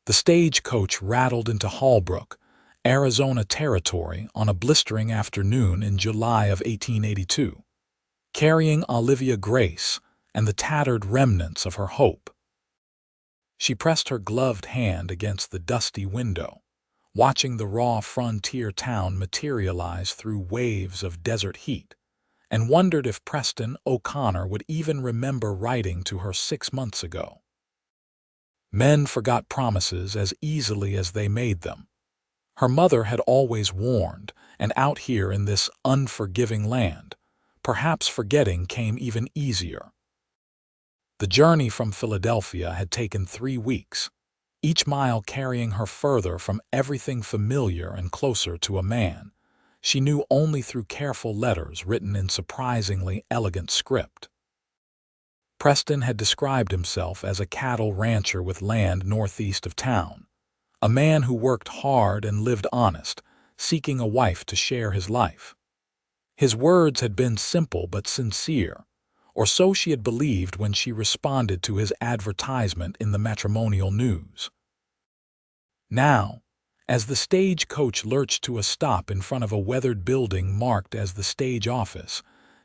The stagecoach rattled into Holbrook, Arizona territory on a blistering afternoon in July of 1882, carrying Olivia Grace and the tattered remnants of her hope. She pressed her gloved hand against the dusty window, watching the raw frontier town materialize through waves of desert heat, and wondered if Preston O'Connor would even remember writing to her 6 months ago. Men forgot promises as easily as they made them. Her mother had always warned, and out here in this unforgiving land, perhaps forgetting came even easier. The journey from Philadelphia had taken 3 weeks, each mile carrying her further from everything familiar and closer to a man she knew only through careful letters written in surprisingly elegant script. Preston had described himself as a cattle rancher with land northeast of town, a man who worked hard and lived honest, seeking a wife to share his life. His words had been simple but sincere, or so she had believed when she responded to his advertisement in the matrimonial news. Now, as the stagecoach lurched to a stop in front of a weathered building marked as the stage office,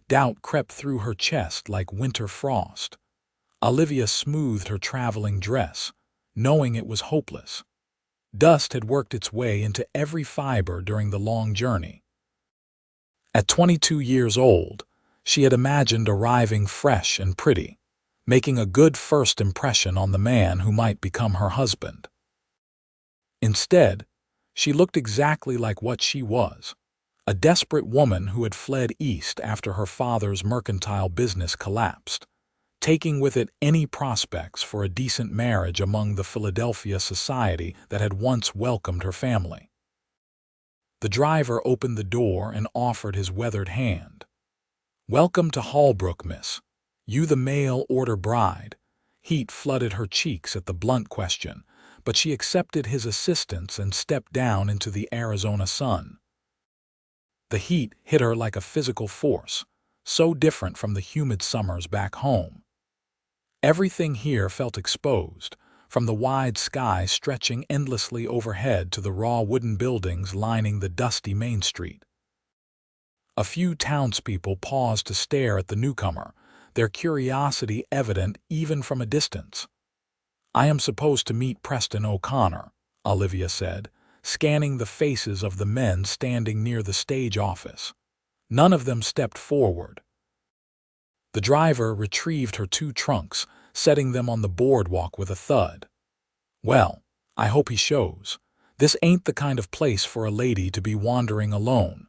doubt crept through her chest like winter frost. Olivia smoothed her traveling dress, knowing it was hopeless. Dust had worked its way into every fiber during the long journey. At 22 years old, she had imagined arriving fresh and pretty, making a good first impression on the man who might become her husband. Instead, she looked exactly like what she was, a desperate woman who had fled east after her father's mercantile business collapsed, taking with it any prospects for a decent marriage among the Philadelphia society that had once welcomed her family. The driver opened the door and offered his weathered hand. "Welcome to Holbrook, miss. You the mail-order bride." Heat flooded her cheeks at the blunt question, but she accepted his assistance and stepped down into the Arizona sun. The heat hit her like a physical force, so different from the humid summers back home. Everything here felt exposed, from the wide sky stretching endlessly overhead to the raw wooden buildings lining the dusty Main Street. A few townspeople paused to stare at the newcomer, their curiosity evident even from a distance. "I am supposed to meet Preston O'Connor," Olivia said, scanning the faces of the men standing near the stage office. None of them stepped forward. The driver retrieved her 2 trunks, setting them on the boardwalk with a thud. "Well, I hope he shows. This ain't the kind of place for a lady to be wandering alone."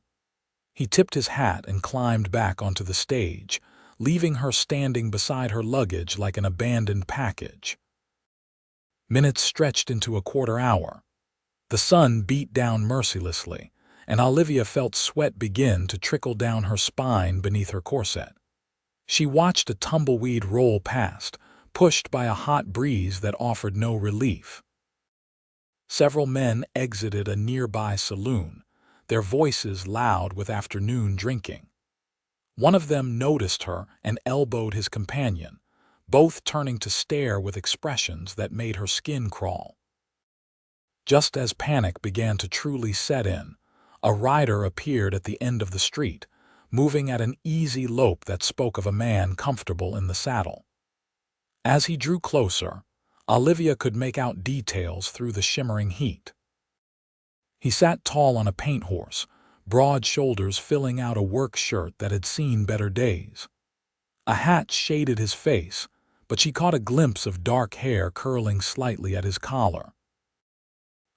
He tipped his hat and climbed back onto the stage, leaving her standing beside her luggage like an abandoned package. Minutes stretched into a quarter hour. The sun beat down mercilessly, and Olivia felt sweat begin to trickle down her spine beneath her corset. She watched a tumbleweed roll past, pushed by a hot breeze that offered no relief. Several men exited a nearby saloon, their voices loud with afternoon drinking. One of them noticed her and elbowed his companion, both turning to stare with expressions that made her skin crawl. Just as panic began to truly set in, a rider appeared at the end of the street, moving at an easy lope that spoke of a man comfortable in the saddle. As he drew closer, Olivia could make out details through the shimmering heat. He sat tall on a paint horse, broad shoulders filling out a work shirt that had seen better days. A hat shaded his face, but she caught a glimpse of dark hair curling slightly at his collar.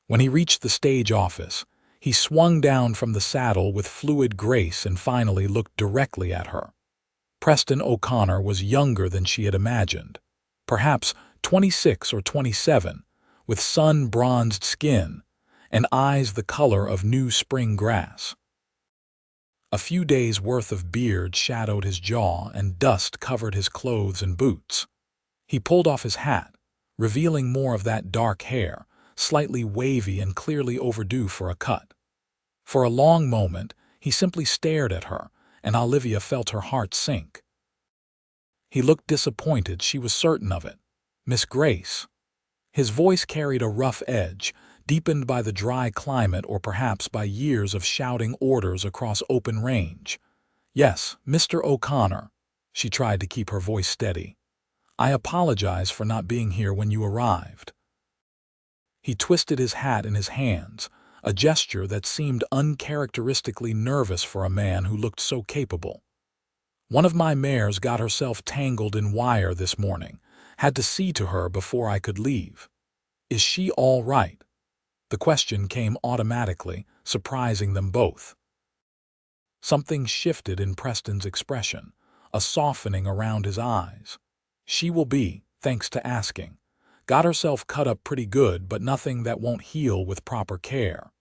When he reached the stage office, he swung down from the saddle with fluid grace and finally looked directly at her. Preston O'Connor was younger than she had imagined, perhaps 26 or 27, with sun-bronzed skin and eyes the color of new spring grass. A few days' worth of beard shadowed his jaw and dust covered his clothes and boots. He pulled off his hat, revealing more of that dark hair, slightly wavy and clearly overdue for a cut. For a long moment, he simply stared at her, and Olivia felt her heart sink. He looked disappointed, she was certain of it. "Miss Grace." His voice carried a rough edge, deepened by the dry climate or perhaps by years of shouting orders across open range. "Yes, Mr. O'Connor." She tried to keep her voice steady. "I apologize for not being here when you arrived." He twisted his hat in his hands, a gesture that seemed uncharacteristically nervous for a man who looked so capable. "One of my mares got herself tangled in wire this morning. Had to see to her before I could leave." "Is she all right?" The question came automatically, surprising them both. Something shifted in Preston's expression, a softening around his eyes. "She will be, thanks to asking. Got herself cut up pretty good, but nothing that won't heal with proper care."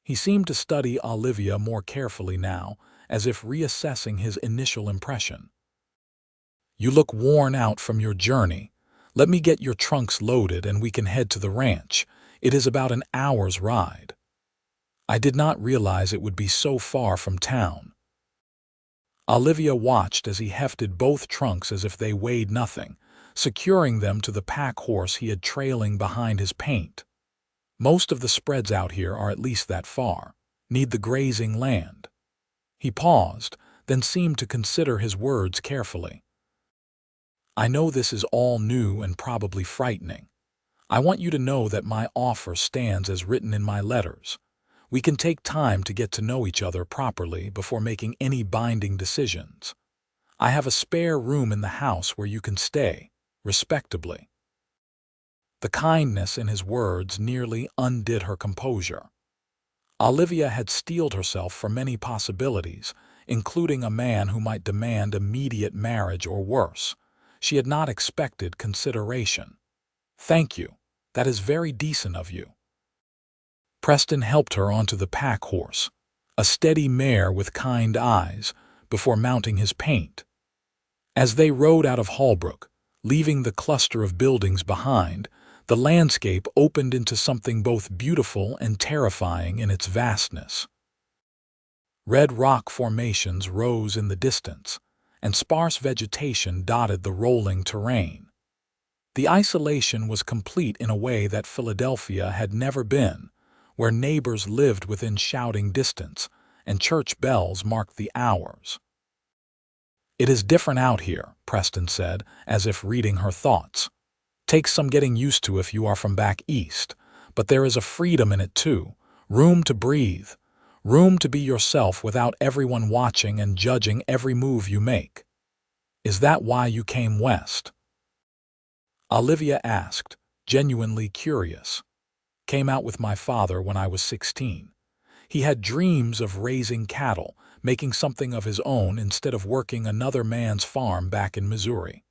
He seemed to study Olivia more carefully now, as if reassessing his initial impression. "You look worn out from your journey. Let me get your trunks loaded and we can head to the ranch. It is about an hour's ride." "I did not realize it would be so far from town." Olivia watched as he hefted both trunks as if they weighed nothing, securing them to the pack horse he had trailing behind his paint. "Most of the spreads out here are at least that far. Need the grazing land." He paused, then seemed to consider his words carefully. "I know this is all new and probably frightening. I want you to know that my offer stands as written in my letters. We can take time to get to know each other properly before making any binding decisions. I have a spare room in the house where you can stay, respectably." The kindness in his words nearly undid her composure. Olivia had steeled herself for many possibilities, including a man who might demand immediate marriage or worse. She had not expected consideration. "Thank you. That is very decent of you." Preston helped her onto the pack horse, a steady mare with kind eyes, before mounting his paint. As they rode out of Holbrook, leaving the cluster of buildings behind, the landscape opened into something both beautiful and terrifying in its vastness. Red rock formations rose in the distance, and sparse vegetation dotted the rolling terrain. The isolation was complete in a way that Philadelphia had never been, where neighbors lived within shouting distance, and church bells marked the hours. "It is different out here," Preston said, as if reading her thoughts. "Takes some getting used to if you are from back east, but there is a freedom in it too, room to breathe, room to be yourself without everyone watching and judging every move you make." "Is that why you came west?" Olivia asked, genuinely curious. "Came out with my father when I was 16. He had dreams of raising cattle, making something of his own instead of working another man's farm back in Missouri.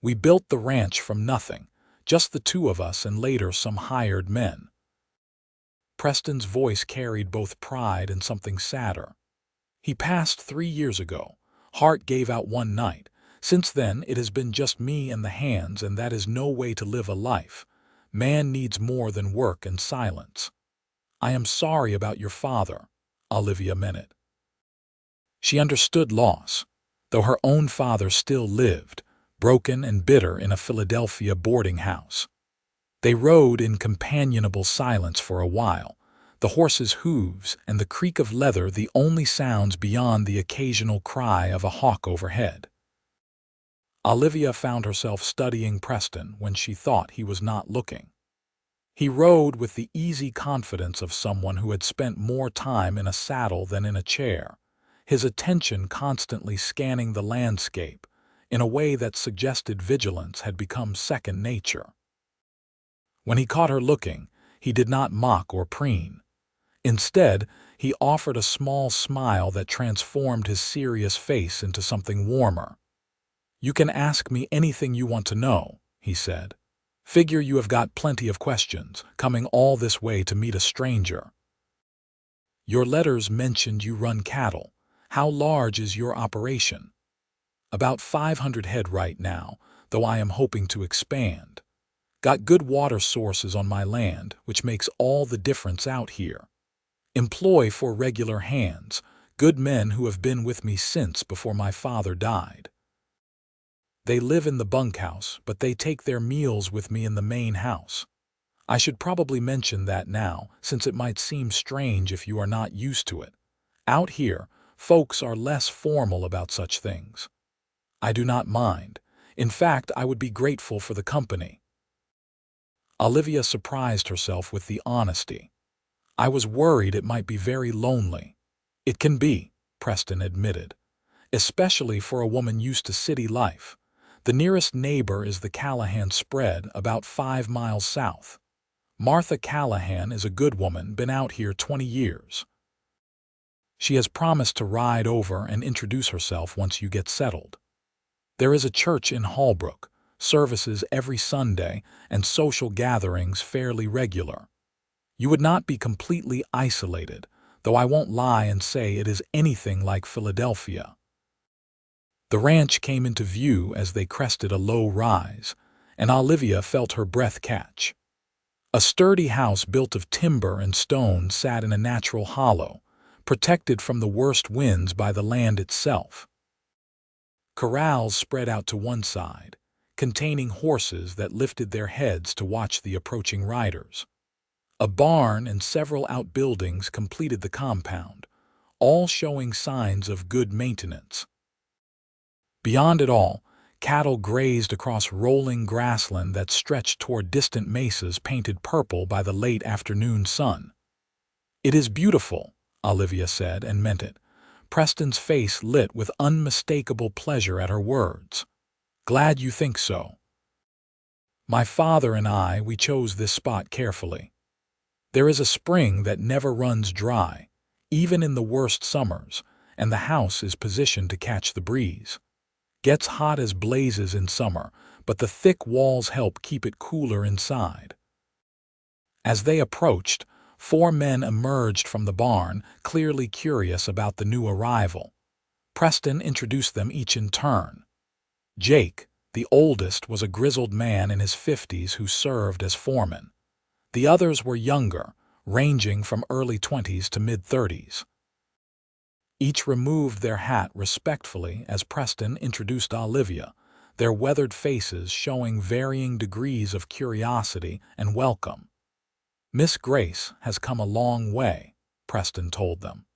We built the ranch from nothing, just the two of us and later some hired men." Preston's voice carried both pride and something sadder. "He passed 3 years ago. Heart gave out one night. Since then it has been just me and the hands, and that is no way to live a life. Man needs more than work and silence." "I am sorry about your father," Olivia meant it. She understood loss, though her own father still lived, broken and bitter in a Philadelphia boarding house. They rode in companionable silence for a while, the horse's hooves and the creak of leather the only sounds beyond the occasional cry of a hawk overhead. Olivia found herself studying Preston when she thought he was not looking. He rode with the easy confidence of someone who had spent more time in a saddle than in a chair, his attention constantly scanning the landscape in a way that suggested vigilance had become second nature. When he caught her looking, he did not mock or preen. Instead, he offered a small smile that transformed his serious face into something warmer. "You can ask me anything you want to know," he said. "Figure you have got plenty of questions, coming all this way to meet a stranger." "Your letters mentioned you run cattle. How large is your operation?" "About 500 head right now, though I am hoping to expand. Got good water sources on my land, which makes all the difference out here. Employ 4 regular hands, good men who have been with me since before my father died." They live in the bunkhouse, but they take their meals with me in the main house. I should probably mention that now, since it might seem strange if you are not used to it. Out here, folks are less formal about such things. I do not mind. In fact, I would be grateful for the company. Olivia surprised herself with the honesty. I was worried it might be very lonely. It can be, Preston admitted, especially for a woman used to city life. The nearest neighbor is the Callahan spread, about 5 miles south. Martha Callahan is a good woman, been out here 20 years. She has promised to ride over and introduce herself once you get settled. There is a church in Holbrook, services every Sunday, and social gatherings fairly regular. You would not be completely isolated, though I won't lie and say it is anything like Philadelphia. The ranch came into view as they crested a low rise, and Olivia felt her breath catch. A sturdy house built of timber and stone sat in a natural hollow, protected from the worst winds by the land itself. Corrals spread out to one side, containing horses that lifted their heads to watch the approaching riders. A barn and several outbuildings completed the compound, all showing signs of good maintenance. Beyond it all, cattle grazed across rolling grassland that stretched toward distant mesas painted purple by the late afternoon sun. "It is beautiful," Olivia said, and meant it. Preston's face lit with unmistakable pleasure at her words. "Glad you think so. My father and we chose this spot carefully. There is a spring that never runs dry, even in the worst summers, and the house is positioned to catch the breeze. Gets hot as blazes in summer, but the thick walls help keep it cooler inside." As they approached, 4 men emerged from the barn, clearly curious about the new arrival. Preston introduced them each in turn. Jake, the oldest, was a grizzled man in his 50s who served as foreman. The others were younger, ranging from early 20s to mid-30s. Each removed their hat respectfully as Preston introduced Olivia, their weathered faces showing varying degrees of curiosity and welcome. "Miss Grace has come a long way," Preston told them.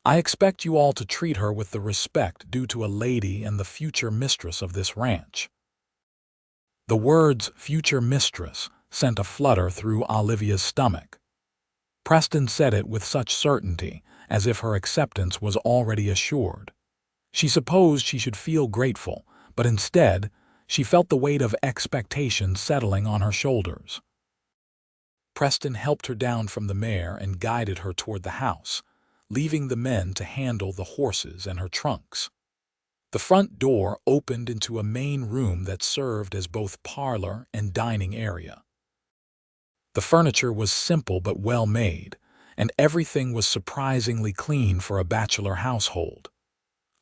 "I expect you all to treat her with the respect due to a lady and the future mistress of this ranch." The words "future mistress" sent a flutter through Olivia's stomach. Preston said it with such certainty, as if her acceptance was already assured. She supposed she should feel grateful, but instead, she felt the weight of expectation settling on her shoulders. Preston helped her down from the mare and guided her toward the house, leaving the men to handle the horses and her trunks. The front door opened into a main room that served as both parlor and dining area. The furniture was simple but well made, and everything was surprisingly clean for a bachelor household.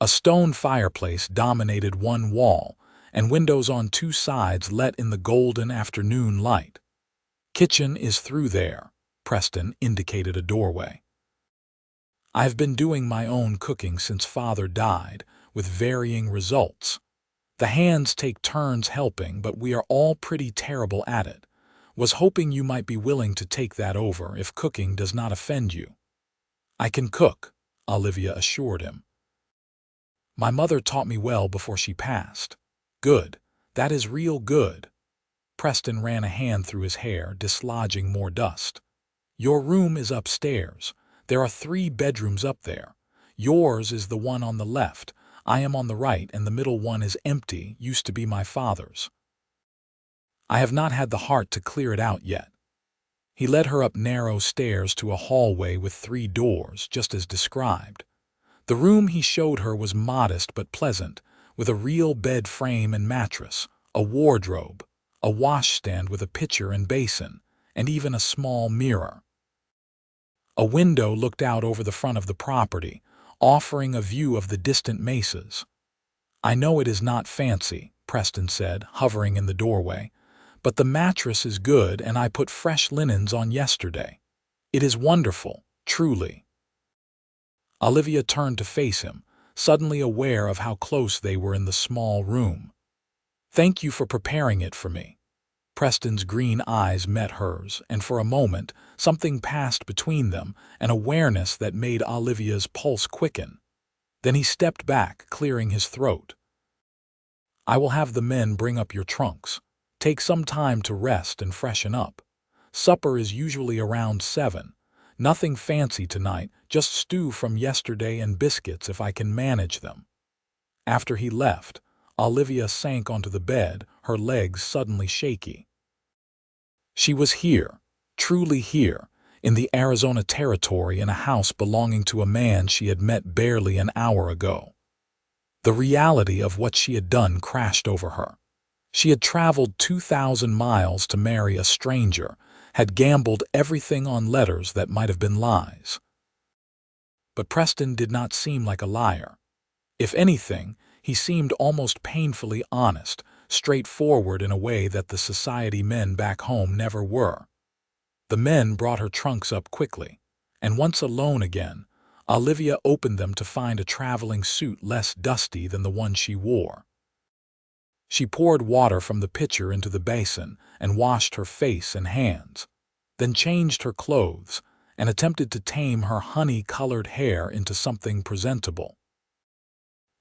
A stone fireplace dominated one wall, and windows on 2 sides let in the golden afternoon light. "Kitchen is through there," Preston indicated a doorway. "I've been doing my own cooking since Father died, with varying results. The hands take turns helping, but we are all pretty terrible at it. Was hoping you might be willing to take that over if cooking does not offend you." "I can cook," Olivia assured him. "My mother taught me well before she passed." "Good. That is real good." Preston ran a hand through his hair, dislodging more dust. "Your room is upstairs. There are 3 bedrooms up there. Yours is the one on the left. I am on the right, and the middle one is empty, used to be my father's. I have not had the heart to clear it out yet." He led her up narrow stairs to a hallway with 3 doors, just as described. The room he showed her was modest but pleasant, with a real bed frame and mattress, a wardrobe, a washstand with a pitcher and basin, and even a small mirror. A window looked out over the front of the property, offering a view of the distant mesas. "I know it is not fancy," Preston said, hovering in the doorway, "but the mattress is good and I put fresh linens on yesterday. It is wonderful, truly." Olivia turned to face him, suddenly aware of how close they were in the small room. Thank you for preparing it for me." Preston's green eyes met hers, and for a moment, something passed between them, an awareness that made Olivia's pulse quicken. Then he stepped back, clearing his throat. "I will have the men bring up your trunks. Take some time to rest and freshen up. Supper is usually around 7. Nothing fancy tonight, just stew from yesterday and biscuits if I can manage them." After he left, Olivia sank onto the bed, her legs suddenly shaky. She was here, truly here, in the Arizona territory in a house belonging to a man she had met barely an hour ago. The reality of what she had done crashed over her. She had traveled 2,000 miles to marry a stranger, had gambled everything on letters that might have been lies. But Preston did not seem like a liar. If anything, he seemed almost painfully honest, straightforward in a way that the society men back home never were. The men brought her trunks up quickly, and once alone again, Olivia opened them to find a traveling suit less dusty than the one she wore. She poured water from the pitcher into the basin and washed her face and hands, then changed her clothes and attempted to tame her honey-colored hair into something presentable.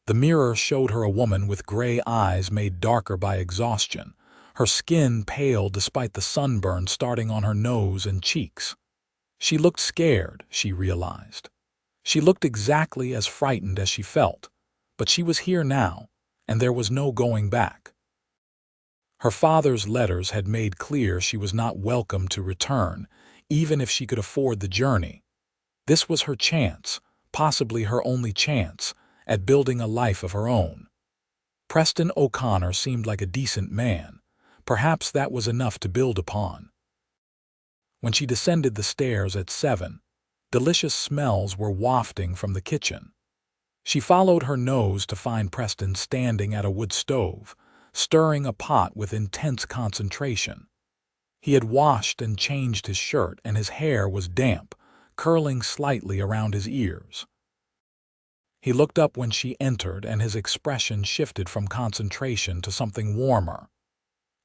The mirror showed her a woman with gray eyes made darker by exhaustion, her skin pale despite the sunburn starting on her nose and cheeks. She looked scared, she realized. She looked exactly as frightened as she felt, but she was here now, and there was no going back. Her father's letters had made clear she was not welcome to return, even if she could afford the journey. This was her chance, possibly her only chance, at building a life of her own. Preston O'Connor seemed like a decent man. Perhaps that was enough to build upon. When she descended the stairs at 7, delicious smells were wafting from the kitchen. She followed her nose to find Preston standing at a wood stove, stirring a pot with intense concentration. He had washed and changed his shirt, and his hair was damp, curling slightly around his ears. He looked up when she entered, and his expression shifted from concentration to something warmer.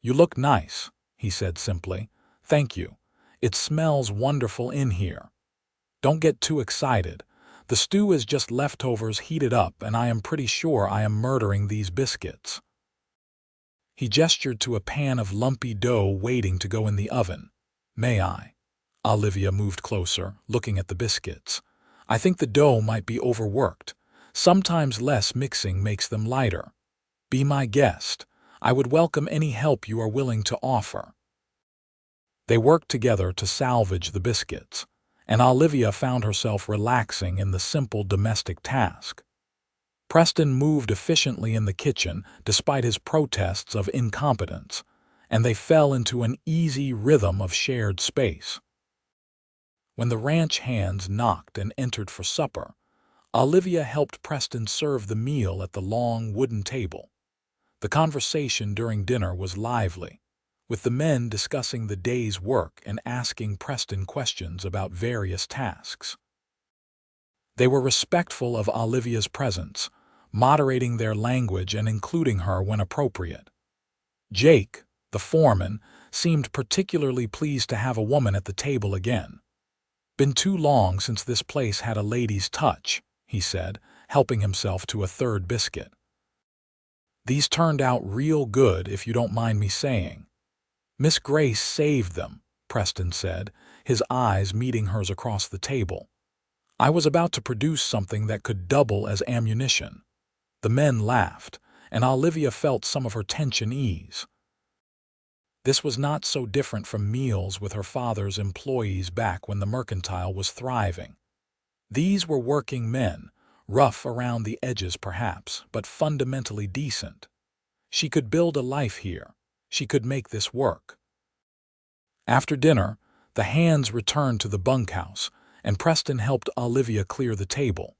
"You look nice," he said simply. "Thank you. It smells wonderful in here. Don't get too excited. The stew is just leftovers heated up, and I am pretty sure I am murdering these biscuits." He gestured to a pan of lumpy dough waiting to go in the oven. "May I?" Olivia moved closer, looking at the biscuits. "I think the dough might be overworked. Sometimes less mixing makes them lighter. Be my guest. I would welcome any help you are willing to offer." They worked together to salvage the biscuits, and Olivia found herself relaxing in the simple domestic task. Preston moved efficiently in the kitchen despite his protests of incompetence, and they fell into an easy rhythm of shared space. When the ranch hands knocked and entered for supper, Olivia helped Preston serve the meal at the long wooden table. The conversation during dinner was lively, with the men discussing the day's work and asking Preston questions about various tasks. They were respectful of Olivia's presence, moderating their language and including her when appropriate. Jake, the foreman, seemed particularly pleased to have a woman at the table again. "Been too long since this place had a lady's touch," he said, helping himself to a third biscuit. "These turned out real good, if you don't mind me saying." "Miss Grace saved them," Preston said, his eyes meeting hers across the table. "I was about to produce something that could double as ammunition." The men laughed, and Olivia felt some of her tension ease. This was not so different from meals with her father's employees back when the mercantile was thriving. These were working men, rough around the edges perhaps, but fundamentally decent. She could build a life here. She could make this work. After dinner, the hands returned to the bunkhouse, and Preston helped Olivia clear the table.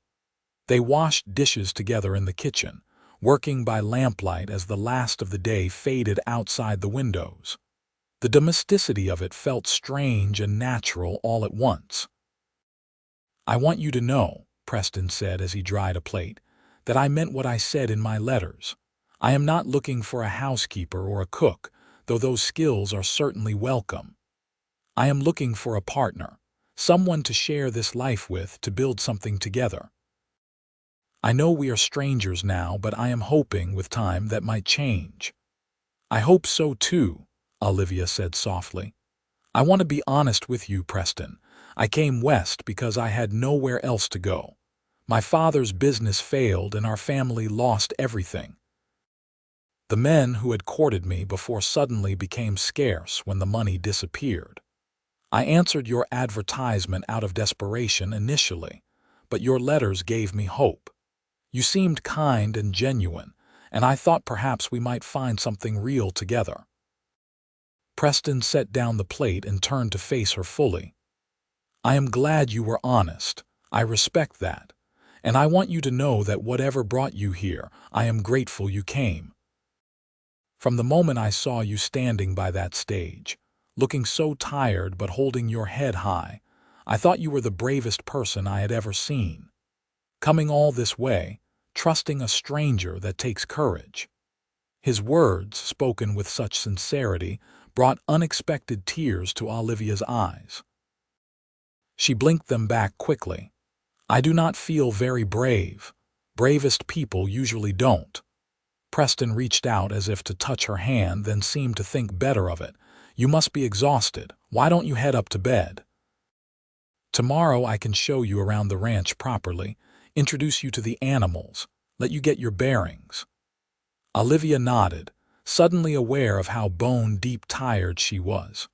They washed dishes together in the kitchen, working by lamplight as the last of the day faded outside the windows. The domesticity of it felt strange and natural all at once. "I want you to know," Preston said as he dried a plate, "that I meant what I said in my letters. I am not looking for a housekeeper or a cook, though those skills are certainly welcome. I am looking for a partner, someone to share this life with, to build something together. I know we are strangers now, but I am hoping with time that might change." "I hope so too," Olivia said softly. "I want to be honest with you, Preston. I came west because I had nowhere else to go. My father's business failed and our family lost everything. The men who had courted me before suddenly became scarce when the money disappeared. I answered your advertisement out of desperation initially, but your letters gave me hope. You seemed kind and genuine, and I thought perhaps we might find something real together." Preston set down the plate and turned to face her fully. "I am glad you were honest. I respect that. And I want you to know that whatever brought you here, I am grateful you came. From the moment I saw you standing by that stage, looking so tired but holding your head high, I thought you were the bravest person I had ever seen. Coming all this way, trusting a stranger, that takes courage." His words, spoken with such sincerity, brought unexpected tears to Olivia's eyes. She blinked them back quickly. "I do not feel very brave. Bravest people usually don't." Preston reached out as if to touch her hand, then seemed to think better of it. "You must be exhausted. Why don't you head up to bed? Tomorrow I can show you around the ranch properly, introduce you to the animals, let you get your bearings." Olivia nodded, suddenly aware of how bone-deep tired she was.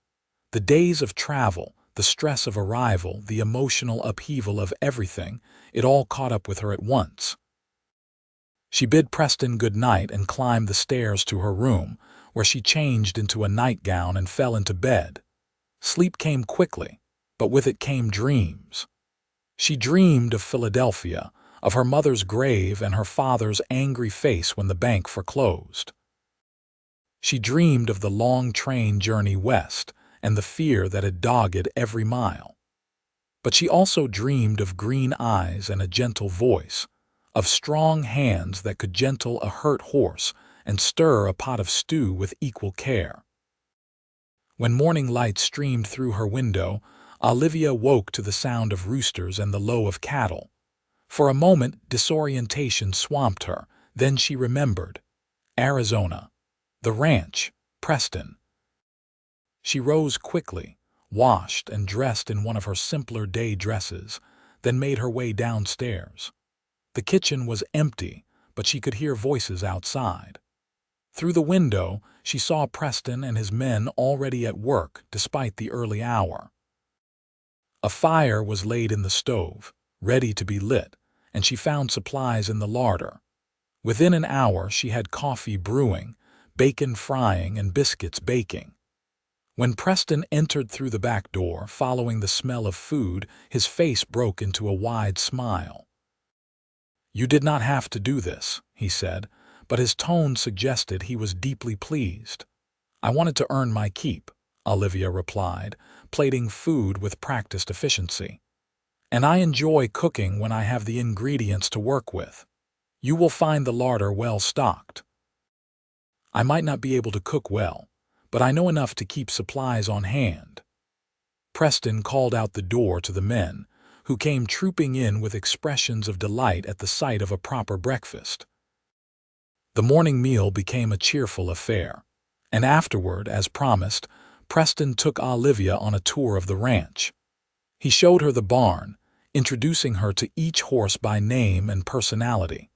The days of travel, the stress of arrival, the emotional upheaval of everything, it all caught up with her at once. She bid Preston good night and climbed the stairs to her room, where she changed into a nightgown and fell into bed. Sleep came quickly, but with it came dreams. She dreamed of Philadelphia, of her mother's grave and her father's angry face when the bank foreclosed. She dreamed of the long train journey west and the fear that had dogged every mile. But she also dreamed of green eyes and a gentle voice, of strong hands that could gentle a hurt horse and stir a pot of stew with equal care. When morning light streamed through her window, Olivia woke to the sound of roosters and the low of cattle. For a moment, disorientation swamped her. Then she remembered. Arizona. The ranch. Preston. She rose quickly, washed and dressed in one of her simpler day dresses, then made her way downstairs. The kitchen was empty, but she could hear voices outside. Through the window, she saw Preston and his men already at work despite the early hour. A fire was laid in the stove, ready to be lit, and she found supplies in the larder. Within an hour she had coffee brewing, bacon frying, and biscuits baking. When Preston entered through the back door, following the smell of food, his face broke into a wide smile. "You did not have to do this," he said, but his tone suggested he was deeply pleased. "I wanted to earn my keep," Olivia replied, plating food with practiced efficiency. "And I enjoy cooking when I have the ingredients to work with. You will find the larder well stocked. I might not be able to cook well, but I know enough to keep supplies on hand." Preston called out the door to the men, who came trooping in with expressions of delight at the sight of a proper breakfast. The morning meal became a cheerful affair, and afterward, as promised, Preston took Olivia on a tour of the ranch. He showed her the barn, introducing her to each horse by name and personality.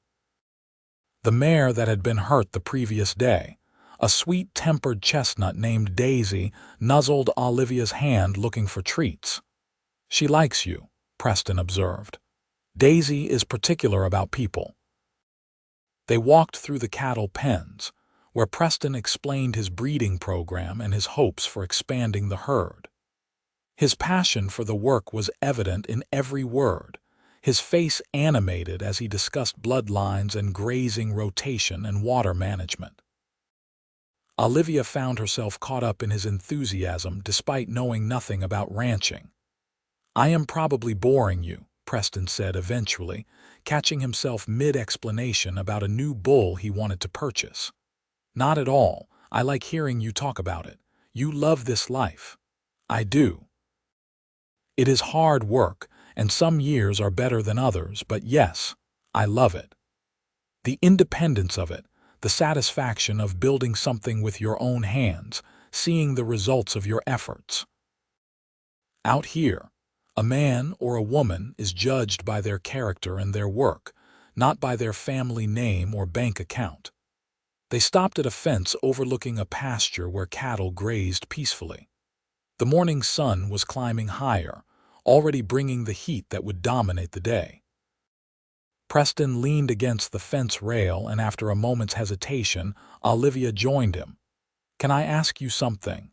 The mare that had been hurt the previous day, a sweet-tempered chestnut named Daisy, nuzzled Olivia's hand looking for treats. "She likes you," Preston observed. "Daisy is particular about people." They walked through the cattle pens, where Preston explained his breeding program and his hopes for expanding the herd. His passion for the work was evident in every word, his face animated as he discussed bloodlines and grazing rotation and water management. Olivia found herself caught up in his enthusiasm despite knowing nothing about ranching. "I am probably boring you," Preston said eventually, catching himself mid-explanation about a new bull he wanted to purchase. Not at all. I like hearing you talk about it. You love this life. I do. It is hard work, and some years are better than others, but yes, I love it. The independence of it, the satisfaction of building something with your own hands, seeing the results of your efforts. Out here, a man or a woman is judged by their character and their work, not by their family name or bank account. They stopped at a fence overlooking a pasture where cattle grazed peacefully. The morning sun was climbing higher, already bringing the heat that would dominate the day. Preston leaned against the fence rail, and after a moment's hesitation, Olivia joined him. "Can I ask you something?"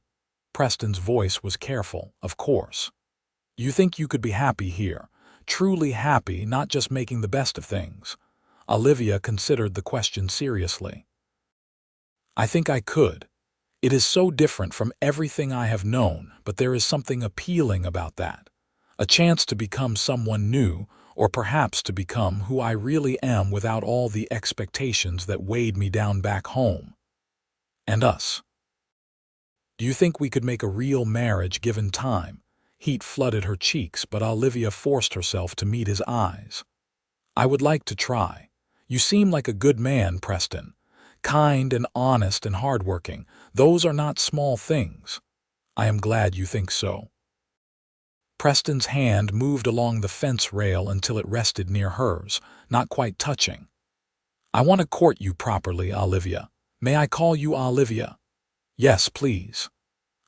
Preston's voice was careful, of course. "You think you could be happy here, truly happy, not just making the best of things?" Olivia considered the question seriously. "I think I could. It is so different from everything I have known, but there is something appealing about that. A chance to become someone new, or perhaps to become who I really am without all the expectations that weighed me down back home. And us. Do you think we could make a real marriage given time?" Heat flooded her cheeks, but Olivia forced herself to meet his eyes. "I would like to try. You seem like a good man, Preston. Kind and honest and hardworking. Those are not small things. I am glad you think so." Preston's hand moved along the fence rail until it rested near hers, not quite touching. "I want to court you properly, Olivia. May I call you Olivia?" "Yes, please.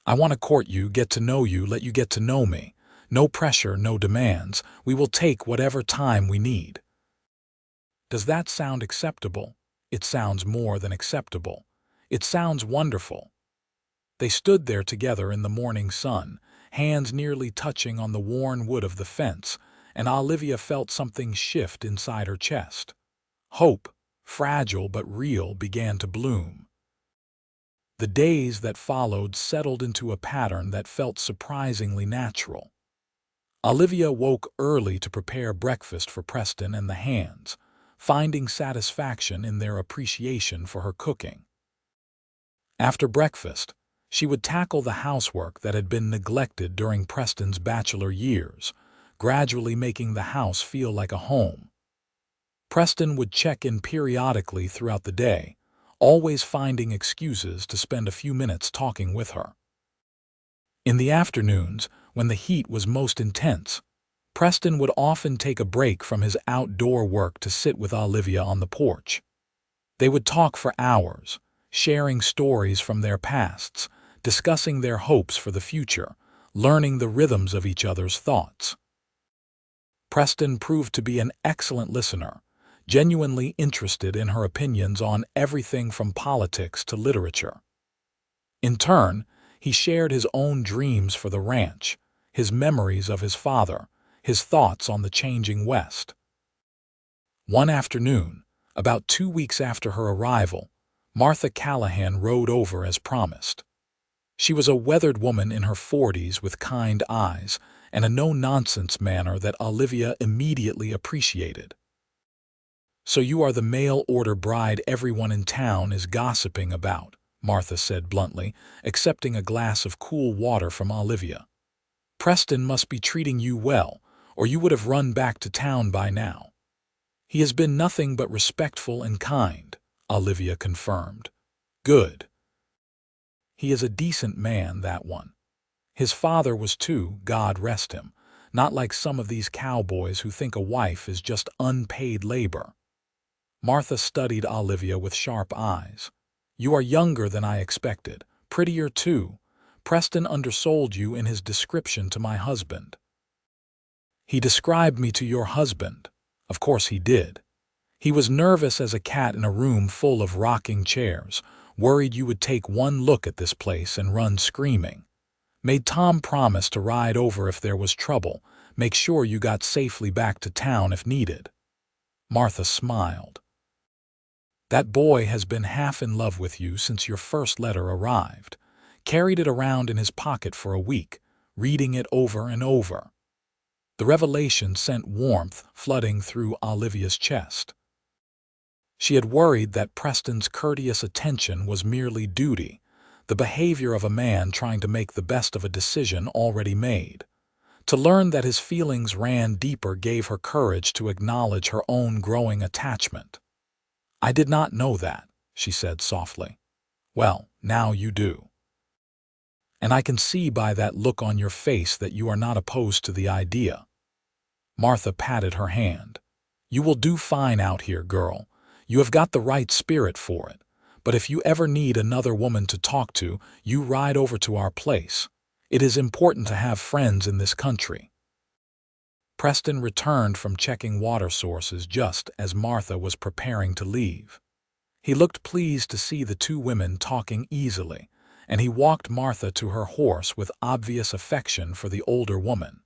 I want to court you, get to know you, let you get to know me. No pressure, no demands. We will take whatever time we need." Does that sound acceptable? It sounds more than acceptable. It sounds wonderful. They stood there together in the morning sun, hands nearly touching on the worn wood of the fence, and Olivia felt something shift inside her chest. Hope, fragile but real, began to bloom. The days that followed settled into a pattern that felt surprisingly natural. Olivia woke early to prepare breakfast for Preston and the hands, finding satisfaction in their appreciation for her cooking. After breakfast, she would tackle the housework that had been neglected during Preston's bachelor years, gradually making the house feel like a home. Preston would check in periodically throughout the day, always finding excuses to spend a few minutes talking with her. In the afternoons, when the heat was most intense, Preston would often take a break from his outdoor work to sit with Olivia on the porch. They would talk for hours, sharing stories from their pasts, discussing their hopes for the future, learning the rhythms of each other's thoughts. Preston proved to be an excellent listener, genuinely interested in her opinions on everything from politics to literature. In turn, he shared his own dreams for the ranch, his memories of his father, his thoughts on the changing West. One afternoon, about 2 weeks after her arrival, Martha Callahan rode over as promised. She was a weathered woman in her 40s with kind eyes and a no-nonsense manner that Olivia immediately appreciated. "So you are the mail-order bride everyone in town is gossiping about," Martha said bluntly, accepting a glass of cool water from Olivia. "Preston must be treating you well, or you would have run back to town by now." "He has been nothing but respectful and kind," Olivia confirmed. "Good. He is a decent man, that one. His father was too, God rest him, not like some of these cowboys who think a wife is just unpaid labor." Martha studied Olivia with sharp eyes. "You are younger than I expected, prettier too. Preston undersold you in his description to my husband." "He described me to your husband. Of course he did. He was nervous as a cat in a room full of rocking chairs, worried you would take one look at this place and run screaming. Made Tom promise to ride over if there was trouble, make sure you got safely back to town if needed." Martha smiled. "That boy has been half in love with you since your first letter arrived. Carried it around in his pocket for a week, reading it over and over." The revelation sent warmth flooding through Olivia's chest. She had worried that Preston's courteous attention was merely duty, the behavior of a man trying to make the best of a decision already made. To learn that his feelings ran deeper gave her courage to acknowledge her own growing attachment. "I did not know that," she said softly. "Well, now you do. And I can see by that look on your face that you are not opposed to the idea." Martha patted her hand. "You will do fine out here, girl. You have got the right spirit for it. But if you ever need another woman to talk to, you ride over to our place. It is important to have friends in this country." Preston returned from checking water sources just as Martha was preparing to leave. He looked pleased to see the two women talking easily, and he walked Martha to her horse with obvious affection for the older woman.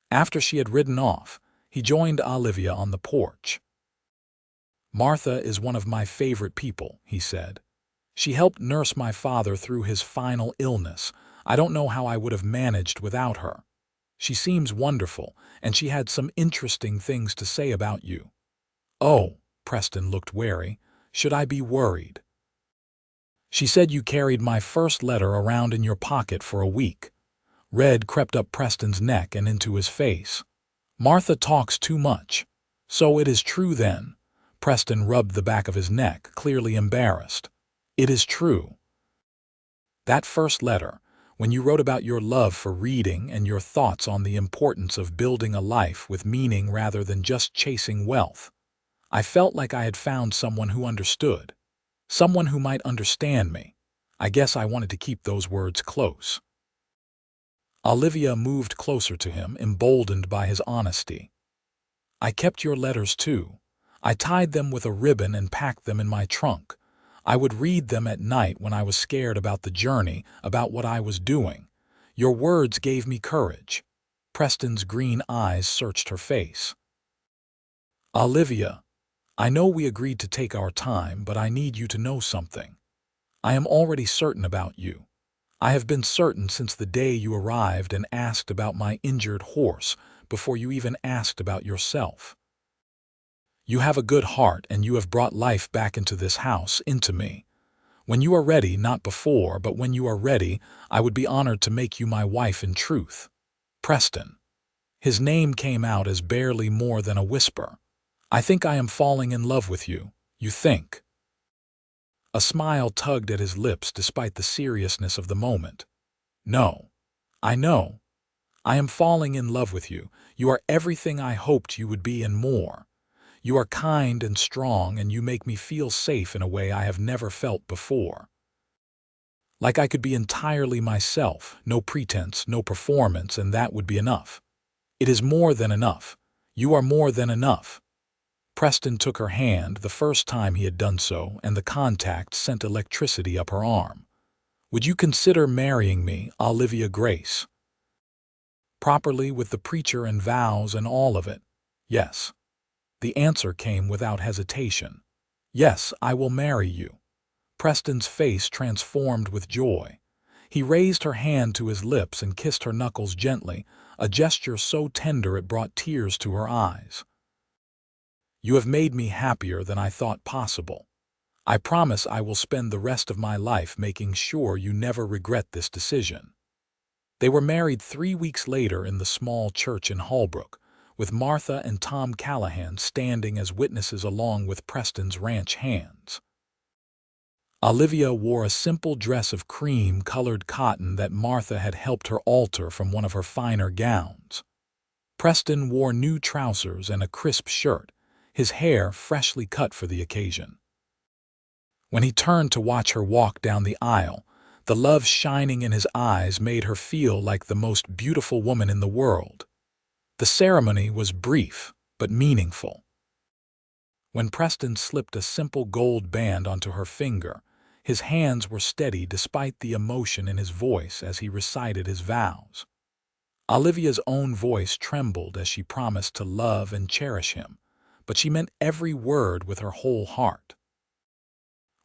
After she had ridden off, he joined Olivia on the porch. "Martha is one of my favorite people," he said. "She helped nurse my father through his final illness. I don't know how I would have managed without her. She seems wonderful, and she had some interesting things to say about you." "Oh," Preston looked wary. "Should I be worried?" "She said you carried my first letter around in your pocket for a week." Red crept up Preston's neck and into his face. "Martha talks too much." "So it is true then." Preston rubbed the back of his neck, clearly embarrassed. "It is true. That first letter, when you wrote about your love for reading and your thoughts on the importance of building a life with meaning rather than just chasing wealth, I felt like I had found someone who understood. Someone who might understand me. I guess I wanted to keep those words close." Olivia moved closer to him, emboldened by his honesty. "I kept your letters too. I tied them with a ribbon and packed them in my trunk. I would read them at night when I was scared about the journey, about what I was doing. Your words gave me courage." Preston's green eyes searched her face. "Olivia, I know we agreed to take our time, but I need you to know something. I am already certain about you. I have been certain since the day you arrived and asked about my injured horse, before you even asked about yourself. You have a good heart and you have brought life back into this house, into me. When you are ready, not before, but when you are ready, I would be honored to make you my wife in truth. Preston." His name came out as barely more than a whisper. "I think I am falling in love with you. You think?" A smile tugged at his lips despite the seriousness of the moment. "No. I know. I am falling in love with you. You are everything I hoped you would be and more. You are kind and strong, and you make me feel safe in a way I have never felt before. Like I could be entirely myself, no pretense, no performance, and that would be enough. It is more than enough. You are more than enough." Preston took her hand the first time he had done so, and the contact sent electricity up her arm. "Would you consider marrying me, Olivia Grace? Properly, with the preacher and vows and all of it?" "Yes." The answer came without hesitation. "Yes, I will marry you." Preston's face transformed with joy. He raised her hand to his lips and kissed her knuckles gently, a gesture so tender it brought tears to her eyes. "You have made me happier than I thought possible. I promise I will spend the rest of my life making sure you never regret this decision." They were married 3 weeks later in the small church in Holbrook, with Martha and Tom Callahan standing as witnesses along with Preston's ranch hands. Olivia wore a simple dress of cream-colored cotton that Martha had helped her alter from one of her finer gowns. Preston wore new trousers and a crisp shirt, his hair freshly cut for the occasion. When he turned to watch her walk down the aisle, the love shining in his eyes made her feel like the most beautiful woman in the world. The ceremony was brief, but meaningful. When Preston slipped a simple gold band onto her finger, his hands were steady despite the emotion in his voice as he recited his vows. Olivia's own voice trembled as she promised to love and cherish him, but she meant every word with her whole heart.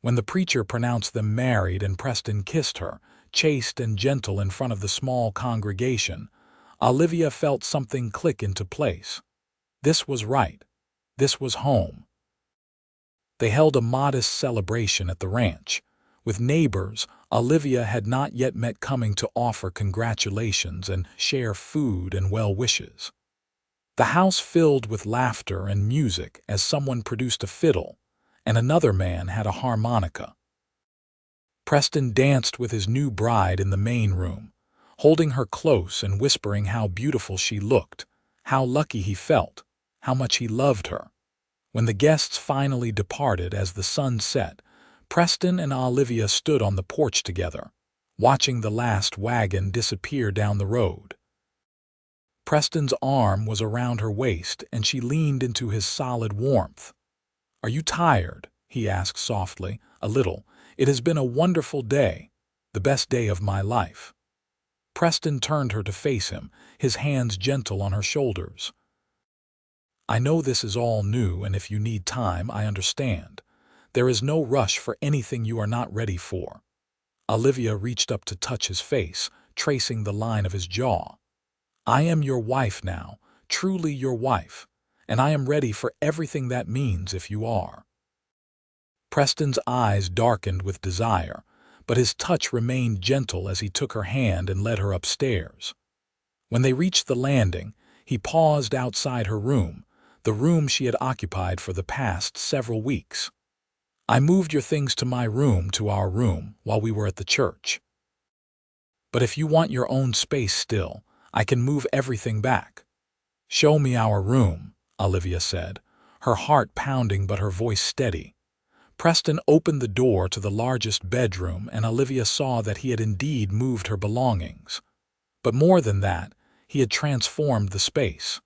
When the preacher pronounced them married and Preston kissed her, chaste and gentle in front of the small congregation, Olivia felt something click into place. This was right. This was home. They held a modest celebration at the ranch. With neighbors Olivia had not yet met coming to offer congratulations and share food and well wishes. The house filled with laughter and music as someone produced a fiddle, and another man had a harmonica. Preston danced with his new bride in the main room, holding her close and whispering how beautiful she looked, how lucky he felt, how much he loved her. When the guests finally departed as the sun set, Preston and Olivia stood on the porch together, watching the last wagon disappear down the road. Preston's arm was around her waist and she leaned into his solid warmth. "Are you tired?" he asked softly. "A little. It has been a wonderful day, the best day of my life." Preston turned her to face him, his hands gentle on her shoulders. "I know this is all new, and if you need time, I understand. There is no rush for anything you are not ready for." Olivia reached up to touch his face, tracing the line of his jaw. "I am your wife now, truly your wife, and I am ready for everything that means if you are." Preston's eyes darkened with desire, but his touch remained gentle as he took her hand and led her upstairs. When they reached the landing, he paused outside her room, the room she had occupied for the past several weeks. "I moved your things to my room, to our room, while we were at the church. But if you want your own space still, I can move everything back." "Show me our room," Olivia said, her heart pounding but her voice steady. Preston opened the door to the largest bedroom, and Olivia saw that he had indeed moved her belongings. But more than that, he had transformed the space.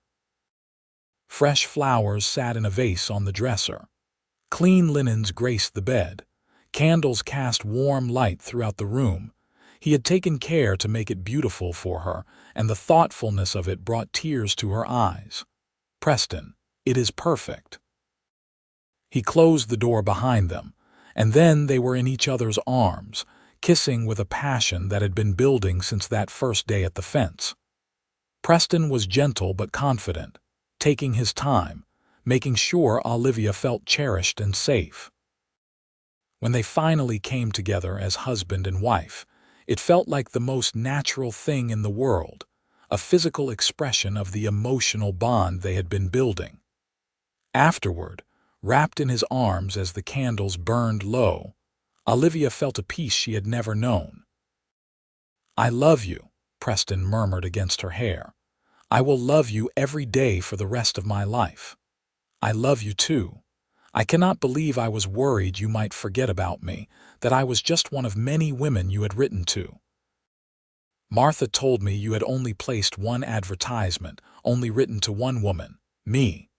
Fresh flowers sat in a vase on the dresser. Clean linens graced the bed. Candles cast warm light throughout the room. He had taken care to make it beautiful for her, and the thoughtfulness of it brought tears to her eyes. "Preston, it is perfect." He closed the door behind them, and then they were in each other's arms, kissing with a passion that had been building since that first day at the fence. Preston was gentle but confident, taking his time, making sure Olivia felt cherished and safe. When they finally came together as husband and wife, it felt like the most natural thing in the world, a physical expression of the emotional bond they had been building. Afterward, wrapped in his arms as the candles burned low, Olivia felt a peace she had never known. "I love you," Preston murmured against her hair. "I will love you every day for the rest of my life. I love you too. I cannot believe I was worried you might forget about me, that I was just one of many women you had written to. Martha told me you had only placed one advertisement, only written to one woman, me.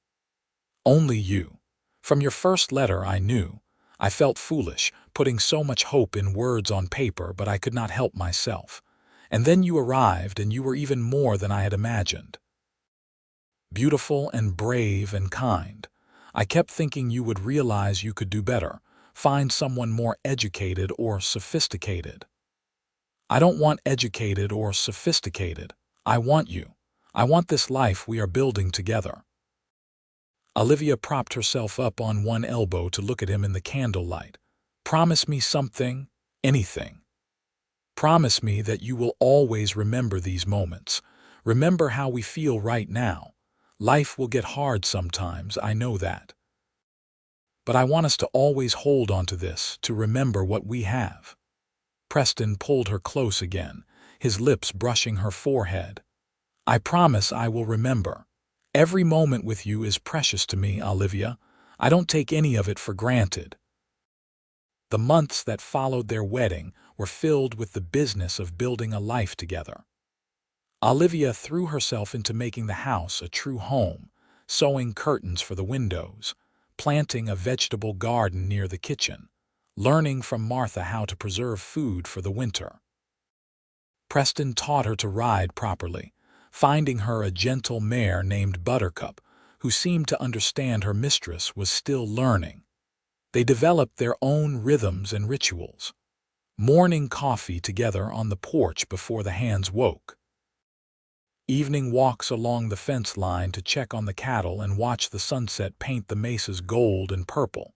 Only you. From your first letter I knew. I felt foolish, putting so much hope in words on paper, but I could not help myself. And then you arrived, and you were even more than I had imagined. Beautiful and brave and kind. I kept thinking you would realize you could do better, find someone more educated or sophisticated. I don't want educated or sophisticated. I want you. I want this life we are building together." Olivia propped herself up on one elbow to look at him in the candlelight. "Promise me something, anything. Promise me that you will always remember these moments. Remember how we feel right now. Life will get hard sometimes, I know that. But I want us to always hold on to this, to remember what we have." Preston pulled her close again, his lips brushing her forehead. "I promise I will remember. Every moment with you is precious to me, Olivia. I don't take any of it for granted." The months that followed their wedding were filled with the business of building a life together. Olivia threw herself into making the house a true home, sewing curtains for the windows, planting a vegetable garden near the kitchen, learning from Martha how to preserve food for the winter. Preston taught her to ride properly, finding her a gentle mare named Buttercup, who seemed to understand her mistress was still learning. They developed their own rhythms and rituals. Morning coffee together on the porch before the hands woke. Evening walks along the fence line to check on the cattle and watch the sunset paint the mesas gold and purple.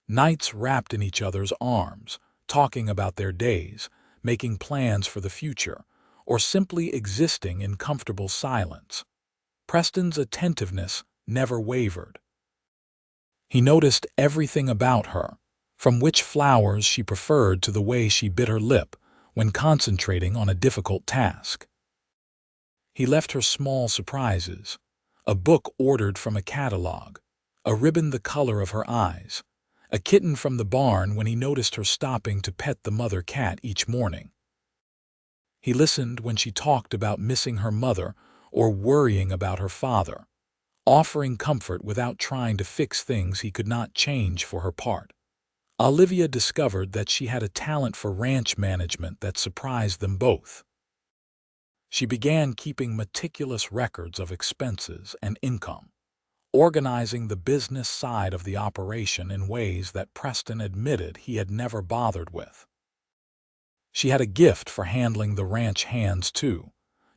Nights wrapped in each other's arms, talking about their days, making plans for the future, or simply existing in comfortable silence. Preston's attentiveness never wavered. He noticed everything about her, from which flowers she preferred to the way she bit her lip when concentrating on a difficult task. He left her small surprises: a book ordered from a catalog, a ribbon the color of her eyes, a kitten from the barn when he noticed her stopping to pet the mother cat each morning. He listened when she talked about missing her mother or worrying about her father, offering comfort without trying to fix things he could not change for her part. Olivia discovered that she had a talent for ranch management that surprised them both. She began keeping meticulous records of expenses and income, organizing the business side of the operation in ways that Preston admitted he had never bothered with. She had a gift for handling the ranch hands too,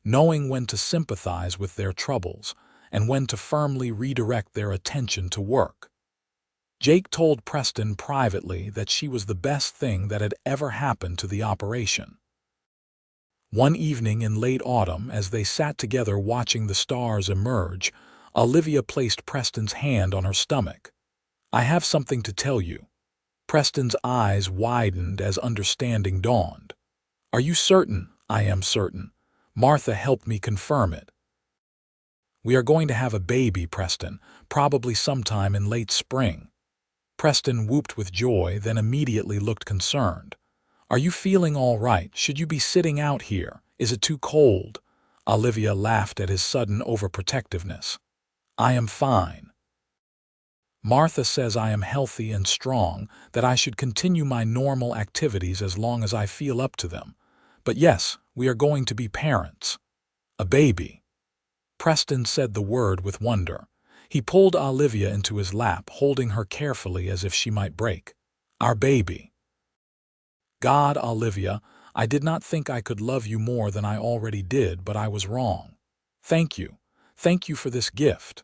knowing when to sympathize with their troubles and when to firmly redirect their attention to work. Jake told Preston privately that she was the best thing that had ever happened to the operation. One evening in late autumn, as they sat together watching the stars emerge, Olivia placed Preston's hand on her stomach. "I have something to tell you." Preston's eyes widened as understanding dawned. "Are you certain?" "I am certain. Martha helped me confirm it. We are going to have a baby, Preston, probably sometime in late spring." Preston whooped with joy, then immediately looked concerned. "Are you feeling all right? Should you be sitting out here? Is it too cold?" Olivia laughed at his sudden overprotectiveness. "I am fine. Martha says I am healthy and strong, that I should continue my normal activities as long as I feel up to them. But yes, we are going to be parents. A baby." Preston said the word with wonder. He pulled Olivia into his lap, holding her carefully as if she might break. "Our baby." "God, Olivia, I did not think I could love you more than I already did, but I was wrong. Thank you. Thank you for this gift.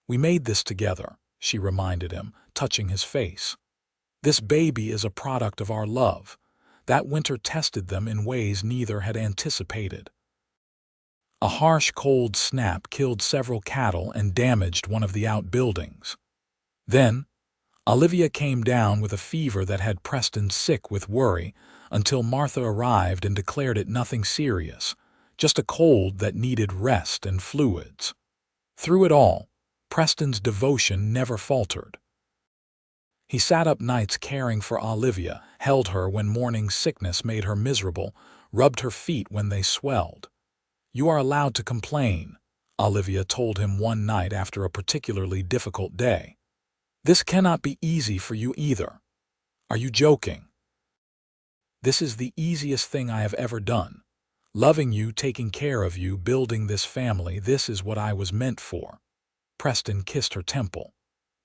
We made this together," she reminded him, touching his face. "This baby is a product of our love. That winter tested them in ways neither had anticipated." A harsh cold snap killed several cattle and damaged one of the outbuildings. Then, Olivia came down with a fever that had Preston sick with worry until Martha arrived and declared it nothing serious, just a cold that needed rest and fluids. Through it all, Preston's devotion never faltered. He sat up nights caring for Olivia, held her when morning sickness made her miserable, rubbed her feet when they swelled. "You are allowed to complain," Olivia told him one night after a particularly difficult day. "This cannot be easy for you either." "Are you joking?" "This is the easiest thing I have ever done. Loving you, taking care of you, building this family, this is what I was meant for." Preston kissed her temple.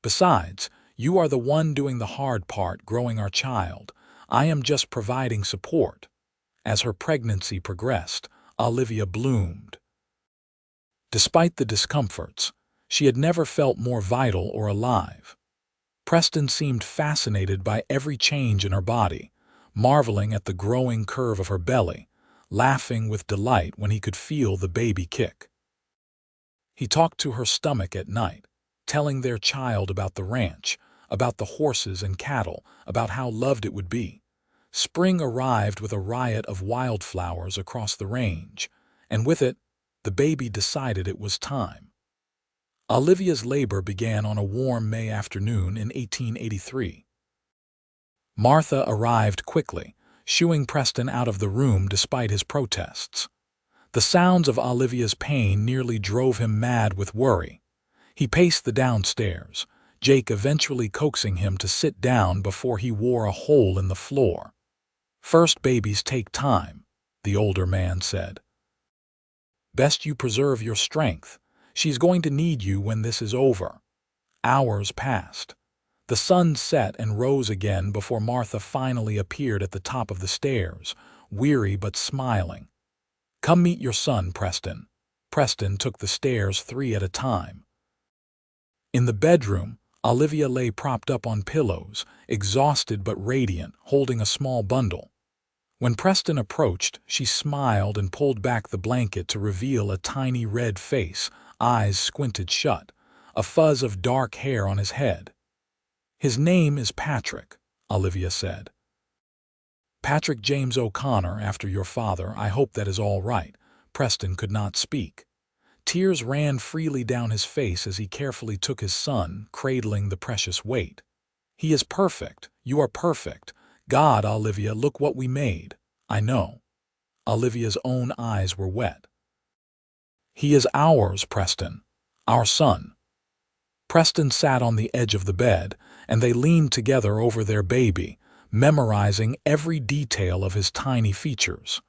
"Besides, you are the one doing the hard part, growing our child. I am just providing support." As her pregnancy progressed, Olivia bloomed. Despite the discomforts, she had never felt more vital or alive. Preston seemed fascinated by every change in her body, marveling at the growing curve of her belly, laughing with delight when he could feel the baby kick. He talked to her stomach at night, telling their child about the ranch, about the horses and cattle, about how loved it would be. Spring arrived with a riot of wildflowers across the range, and with it, the baby decided it was time. Olivia's labor began on a warm May afternoon in 1883. Martha arrived quickly, shooing Preston out of the room despite his protests. The sounds of Olivia's pain nearly drove him mad with worry. He paced the downstairs, Jake eventually coaxing him to sit down before he wore a hole in the floor. "First babies take time," the older man said. "Best you preserve your strength. She's going to need you when this is over." Hours passed. The sun set and rose again before Martha finally appeared at the top of the stairs, weary but smiling. "Come meet your son, Preston." Preston took the stairs 3 at a time. In the bedroom, Olivia lay propped up on pillows, exhausted but radiant, holding a small bundle. When Preston approached, she smiled and pulled back the blanket to reveal a tiny red face, eyes squinted shut, a fuzz of dark hair on his head. "His name is Patrick," Olivia said. "Patrick James O'Connor, after your father. I hope that is all right." Preston could not speak. Tears ran freely down his face as he carefully took his son, cradling the precious weight. "He is perfect. You are perfect. God, Olivia, look what we made." "I know." Olivia's own eyes were wet. "He is ours, Preston. Our son." Preston sat on the edge of the bed, and they leaned together over their baby, memorizing every detail of his tiny features.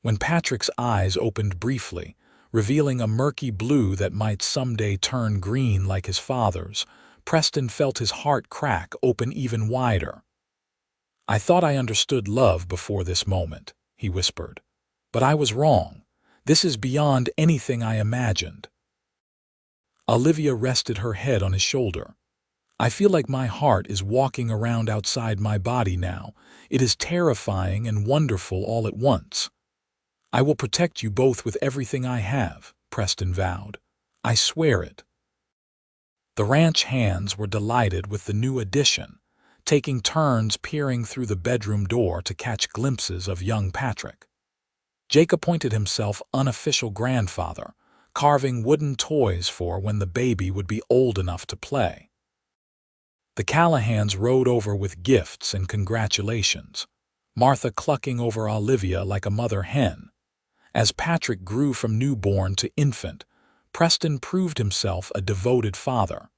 When Patrick's eyes opened briefly, revealing a murky blue that might someday turn green like his father's, Preston felt his heart crack open even wider. "I thought I understood love before this moment," he whispered. "But I was wrong. This is beyond anything I imagined." Olivia rested her head on his shoulder. "I feel like my heart is walking around outside my body now. It is terrifying and wonderful all at once." "I will protect you both with everything I have," Preston vowed. "I swear it." The ranch hands were delighted with the new addition, taking turns peering through the bedroom door to catch glimpses of young Patrick. Jake appointed himself unofficial grandfather, carving wooden toys for when the baby would be old enough to play. The Callahans rode over with gifts and congratulations, Martha clucking over Olivia like a mother hen. As Patrick grew from newborn to infant, Preston proved himself a devoted father.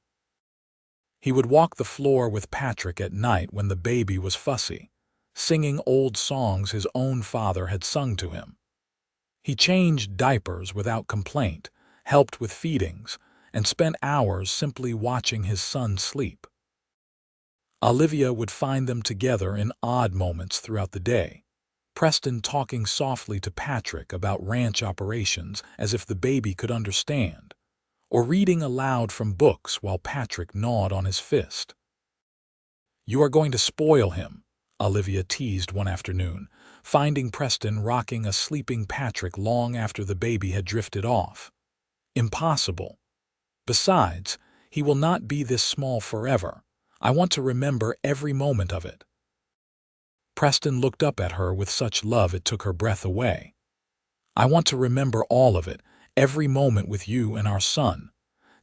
He would walk the floor with Patrick at night when the baby was fussy, singing old songs his own father had sung to him. He changed diapers without complaint, helped with feedings, and spent hours simply watching his son sleep. Olivia would find them together in odd moments throughout the day, Preston talking softly to Patrick about ranch operations as if the baby could understand, or reading aloud from books while Patrick gnawed on his fist. "You are going to spoil him," Olivia teased one afternoon, finding Preston rocking a sleeping Patrick long after the baby had drifted off. "Impossible. Besides, he will not be this small forever. I want to remember every moment of it." Preston looked up at her with such love it took her breath away. "I want to remember all of it, every moment with you and our son.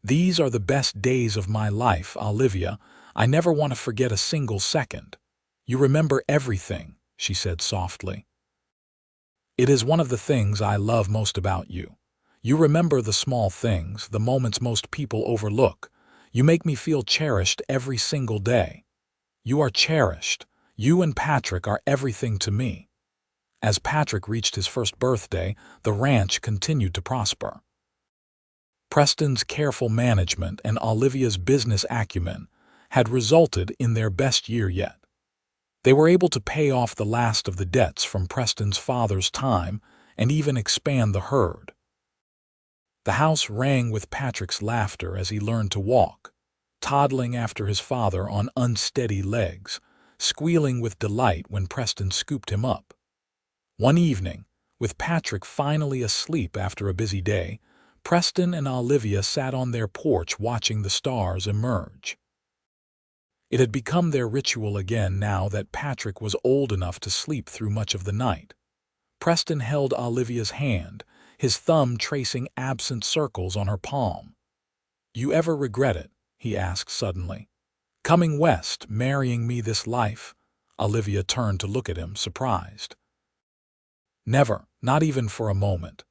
These are the best days of my life, Olivia. I never want to forget a single second." "You remember everything," she said softly. "It is one of the things I love most about you. You remember the small things, the moments most people overlook. You make me feel cherished every single day. You are cherished. You and Patrick are everything to me." As Patrick reached his first birthday, the ranch continued to prosper. Preston's careful management and Olivia's business acumen had resulted in their best year yet. They were able to pay off the last of the debts from Preston's father's time and even expand the herd. The house rang with Patrick's laughter as he learned to walk, toddling after his father on unsteady legs, squealing with delight when Preston scooped him up. One evening, with Patrick finally asleep after a busy day, Preston and Olivia sat on their porch watching the stars emerge. It had become their ritual again now that Patrick was old enough to sleep through much of the night. Preston held Olivia's hand, his thumb tracing absent circles on her palm. "You ever regret it?" he asked suddenly. "Coming west, marrying me this life?" Olivia turned to look at him, surprised. "Never, not even for a moment."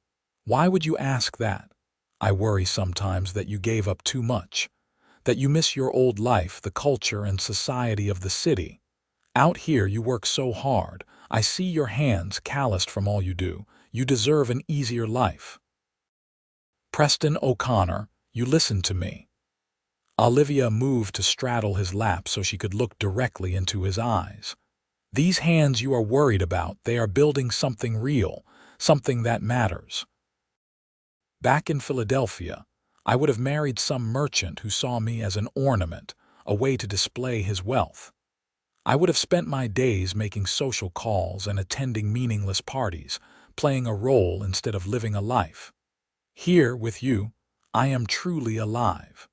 "Why would you ask that?" "I worry sometimes that you gave up too much, that you miss your old life, the culture and society of the city. Out here you work so hard. I see your hands calloused from all you do. You deserve an easier life." "Preston O'Connor, you listen to me." Olivia moved to straddle his lap so she could look directly into his eyes. "These hands you are worried about, they are building something real, something that matters." Back in Philadelphia, I would have married some merchant who saw me as an ornament, a way to display his wealth. I would have spent my days making social calls and attending meaningless parties, playing a role instead of living a life. Here, with you, I am truly alive.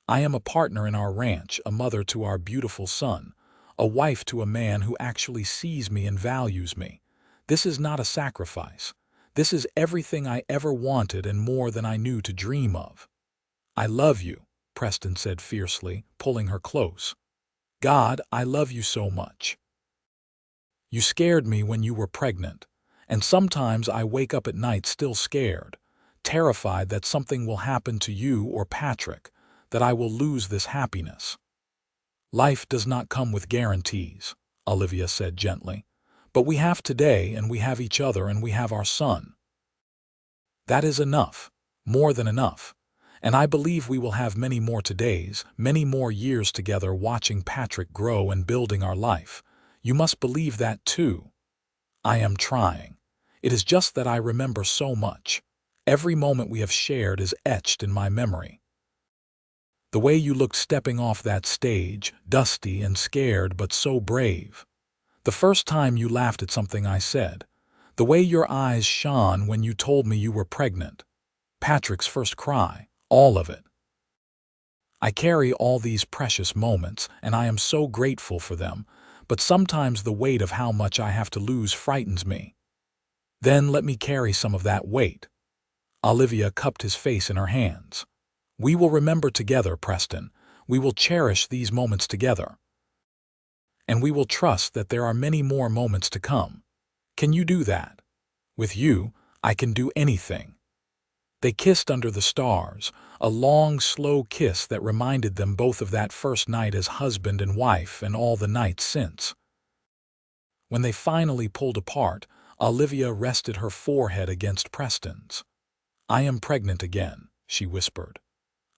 I am a partner in our ranch, a mother to our beautiful son, a wife to a man who actually sees me and values me. This is not a sacrifice. This is everything I ever wanted and more than I knew to dream of. I love you, Preston said fiercely, pulling her close. God, I love you so much. You scared me when you were pregnant, and sometimes I wake up at night still scared, terrified that something will happen to you or Patrick, that I will lose this happiness. Life does not come with guarantees, Olivia said gently. But we have today, and we have each other, and we have our son. That is enough, more than enough. And I believe we will have many more todays, many more years together watching Patrick grow and building our life. You must believe that too. I am trying. It is just that I remember so much. Every moment we have shared is etched in my memory. The way you looked stepping off that stage, dusty and scared but so brave. The first time you laughed at something I said. The way your eyes shone when you told me you were pregnant. Patrick's first cry, all of it. I carry all these precious moments, and I am so grateful for them, but sometimes the weight of how much I have to lose frightens me. Then let me carry some of that weight. Olivia cupped his face in her hands. We will remember together, Preston. We will cherish these moments together. And we will trust that there are many more moments to come. Can you do that? With you, I can do anything. They kissed under the stars, a long, slow kiss that reminded them both of that first night as husband and wife and all the nights since. When they finally pulled apart, Olivia rested her forehead against Preston's. I am pregnant again, she whispered.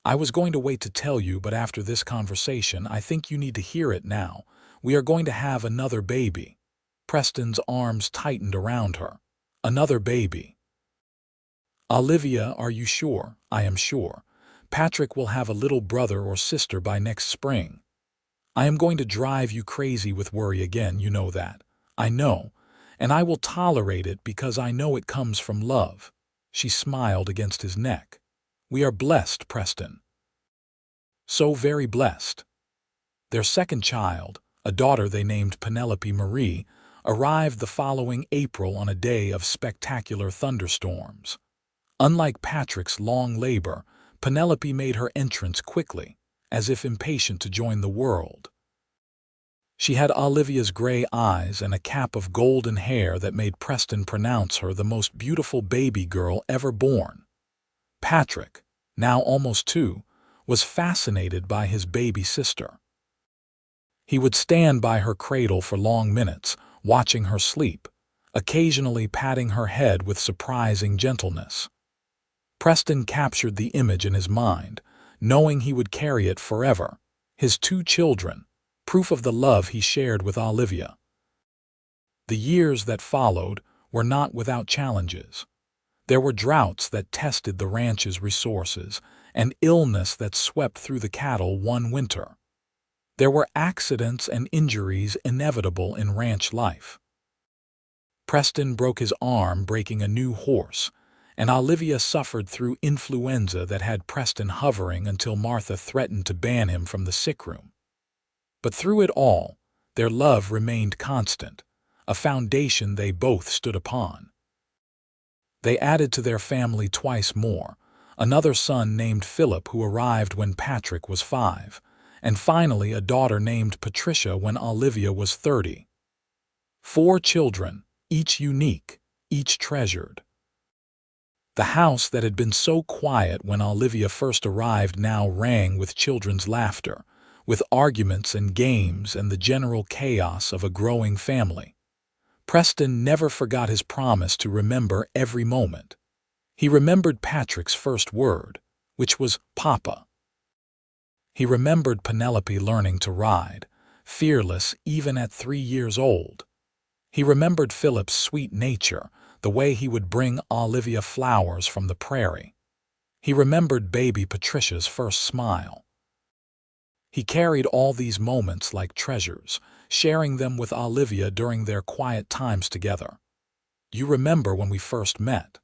I was going to wait to tell you, but after this conversation, I think you need to hear it now. We are going to have another baby. Preston's arms tightened around her. Another baby. Olivia, are you sure? I am sure. Patrick will have a little brother or sister by next spring. I am going to drive you crazy with worry again, you know that. I know. And I will tolerate it because I know it comes from love. She smiled against his neck. We are blessed, Preston. So very blessed. Their second child, a daughter they named Penelope Marie, arrived the following April on a day of spectacular thunderstorms. Unlike Patrick's long labor, Penelope made her entrance quickly, as if impatient to join the world. She had Olivia's gray eyes and a cap of golden hair that made Preston pronounce her the most beautiful baby girl ever born. Patrick, now almost 2, was fascinated by his baby sister. He would stand by her cradle for long minutes, watching her sleep, occasionally patting her head with surprising gentleness. Preston captured the image in his mind, knowing he would carry it forever. His 2 children, proof of the love he shared with Olivia. The years that followed were not without challenges. There were droughts that tested the ranch's resources, and illness that swept through the cattle one winter. There were accidents and injuries inevitable in ranch life. Preston broke his arm breaking a new horse, and Olivia suffered through influenza that had Preston hovering until Martha threatened to ban him from the sick room. But through it all, their love remained constant, a foundation they both stood upon. They added to their family twice more, another son named Philip who arrived when Patrick was 5, and finally a daughter named Patricia when Olivia was 30. 4 children, each unique, each treasured. The house that had been so quiet when Olivia first arrived now rang with children's laughter, with arguments and games and the general chaos of a growing family. Preston never forgot his promise to remember every moment. He remembered Patrick's first word, which was Papa. He remembered Penelope learning to ride, fearless even at 3 years old. He remembered Philip's sweet nature, the way he would bring Olivia flowers from the prairie. He remembered baby Patricia's first smile. He carried all these moments like treasures, sharing them with Olivia during their quiet times together. "You remember when we first met?"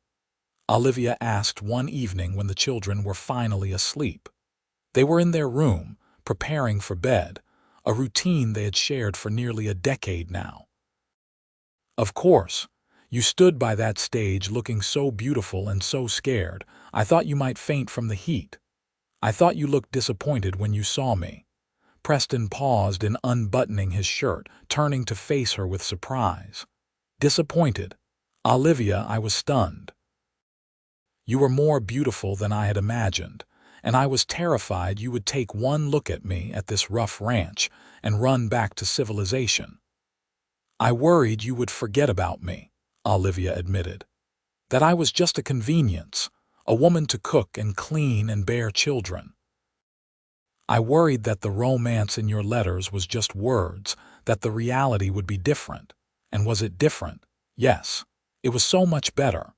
Olivia asked one evening when the children were finally asleep. They were in their room, preparing for bed, a routine they had shared for nearly a decade now. "Of course. You stood by that stage looking so beautiful and so scared. I thought you might faint from the heat. I thought you looked disappointed when you saw me." Preston paused in unbuttoning his shirt, turning to face her with surprise. "Disappointed? Olivia, I was stunned. You were more beautiful than I had imagined, and I was terrified you would take one look at me at this rough ranch and run back to civilization." "I worried you would forget about me," Olivia admitted. "That I was just a convenience, a woman to cook and clean and bear children. I worried that the romance in your letters was just words, that the reality would be different. And was it different? Yes. It was so much better."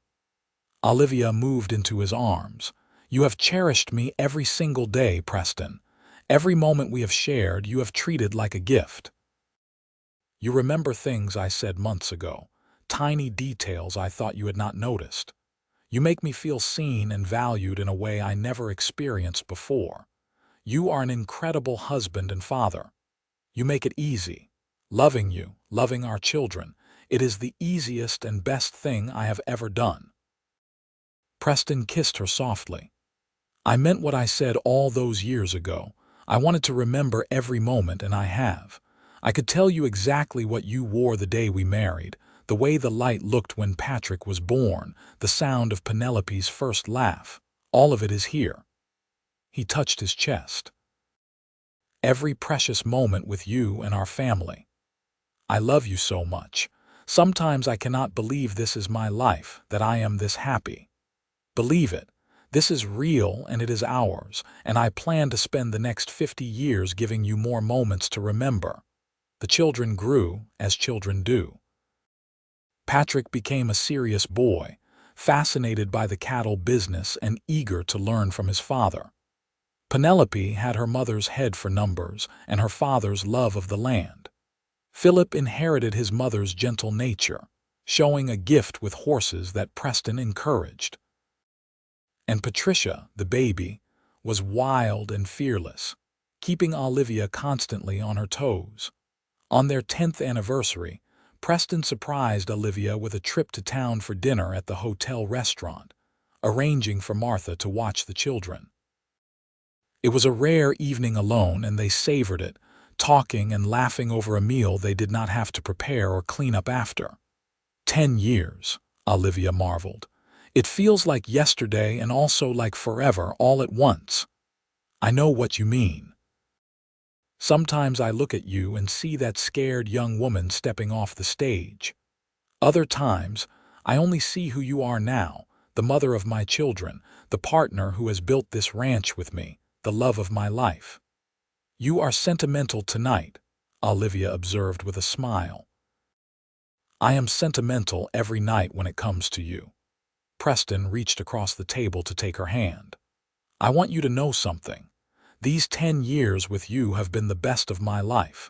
Olivia moved into his arms. "You have cherished me every single day, Preston. Every moment we have shared, you have treated like a gift. You remember things I said months ago, tiny details I thought you had not noticed. You make me feel seen and valued in a way I never experienced before. You are an incredible husband and father. You make it easy. Loving you, loving our children, it is the easiest and best thing I have ever done." Preston kissed her softly. "I meant what I said all those years ago. I wanted to remember every moment, and I have. I could tell you exactly what you wore the day we married, the way the light looked when Patrick was born, the sound of Penelope's first laugh. All of it is here." He touched his chest. "Every precious moment with you and our family. I love you so much. Sometimes I cannot believe this is my life, that I am this happy. Believe it. This is real and it is ours, and I plan to spend the next 50 years giving you more moments to remember." The children grew, as children do. Patrick became a serious boy, fascinated by the cattle business and eager to learn from his father. Penelope had her mother's head for numbers and her father's love of the land. Philip inherited his mother's gentle nature, showing a gift with horses that Preston encouraged. And Patricia, the baby, was wild and fearless, keeping Olivia constantly on her toes. On their 10th anniversary, Preston surprised Olivia with a trip to town for dinner at the hotel restaurant, arranging for Martha to watch the children. It was a rare evening alone, and they savored it, talking and laughing over a meal they did not have to prepare or clean up after. 10 years, Olivia marveled. It feels like yesterday and also like forever all at once. "I know what you mean. Sometimes I look at you and see that scared young woman stepping off the stage. Other times, I only see who you are now, the mother of my children, the partner who has built this ranch with me, the love of my life." "You are sentimental tonight," Olivia observed with a smile. "I am sentimental every night when it comes to you." Preston reached across the table to take her hand. "I want you to know something. These 10 years with you have been the best of my life.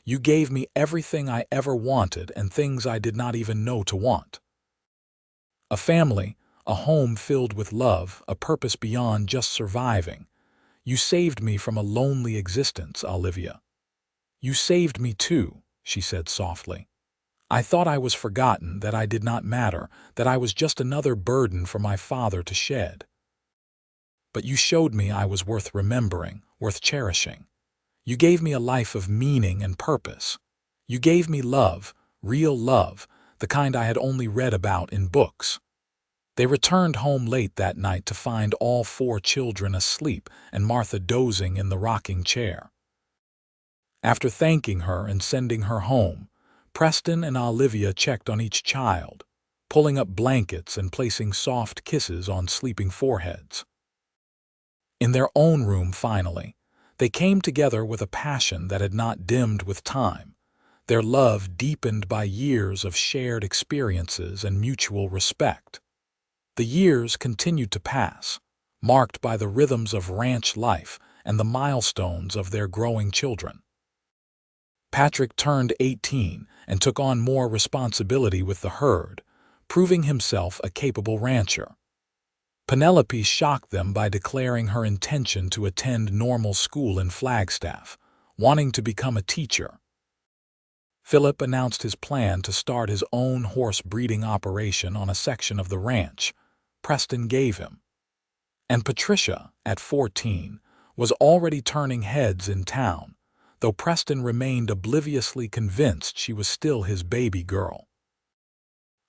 You gave me everything I ever wanted and things I did not even know to want. A family, a home filled with love, a purpose beyond just surviving. You saved me from a lonely existence, Olivia." "You saved me too," she said softly. "I thought I was forgotten, that I did not matter, that I was just another burden for my father to shed. But you showed me I was worth remembering, worth cherishing. You gave me a life of meaning and purpose. You gave me love, real love, the kind I had only read about in books." They returned home late that night to find all 4 children asleep and Martha dozing in the rocking chair. After thanking her and sending her home, Preston and Olivia checked on each child, pulling up blankets and placing soft kisses on sleeping foreheads. In their own room, finally, they came together with a passion that had not dimmed with time. their love deepened by years of shared experiences and mutual respect. The years continued to pass, marked by the rhythms of ranch life and the milestones of their growing children. Patrick turned 18 and took on more responsibility with the herd, proving himself a capable rancher. Penelope shocked them by declaring her intention to attend normal school in Flagstaff, wanting to become a teacher. Philip announced his plan to start his own horse breeding operation on a section of the ranch Preston gave him. And Patricia, at 14, was already turning heads in town, though Preston remained obliviously convinced she was still his baby girl.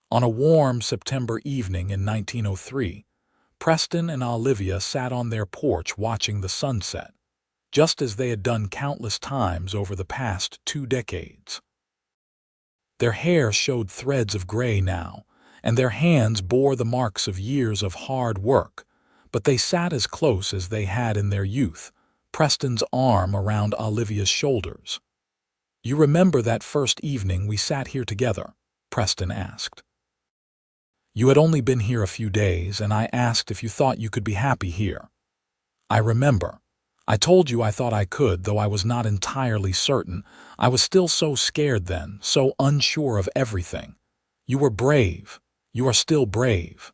On a warm September evening in 1903, Preston and Olivia sat on their porch watching the sunset, just as they had done countless times over the past 2 decades. Their hair showed threads of gray now, and their hands bore the marks of years of hard work, but they sat as close as they had in their youth, Preston's arm around Olivia's shoulders. "You remember that first evening we sat here together?" Preston asked. "You had only been here a few days, and I asked if you thought you could be happy here. I remember. I told you I thought I could, though I was not entirely certain. I was still so scared then, so unsure of everything. You were brave. You are still brave.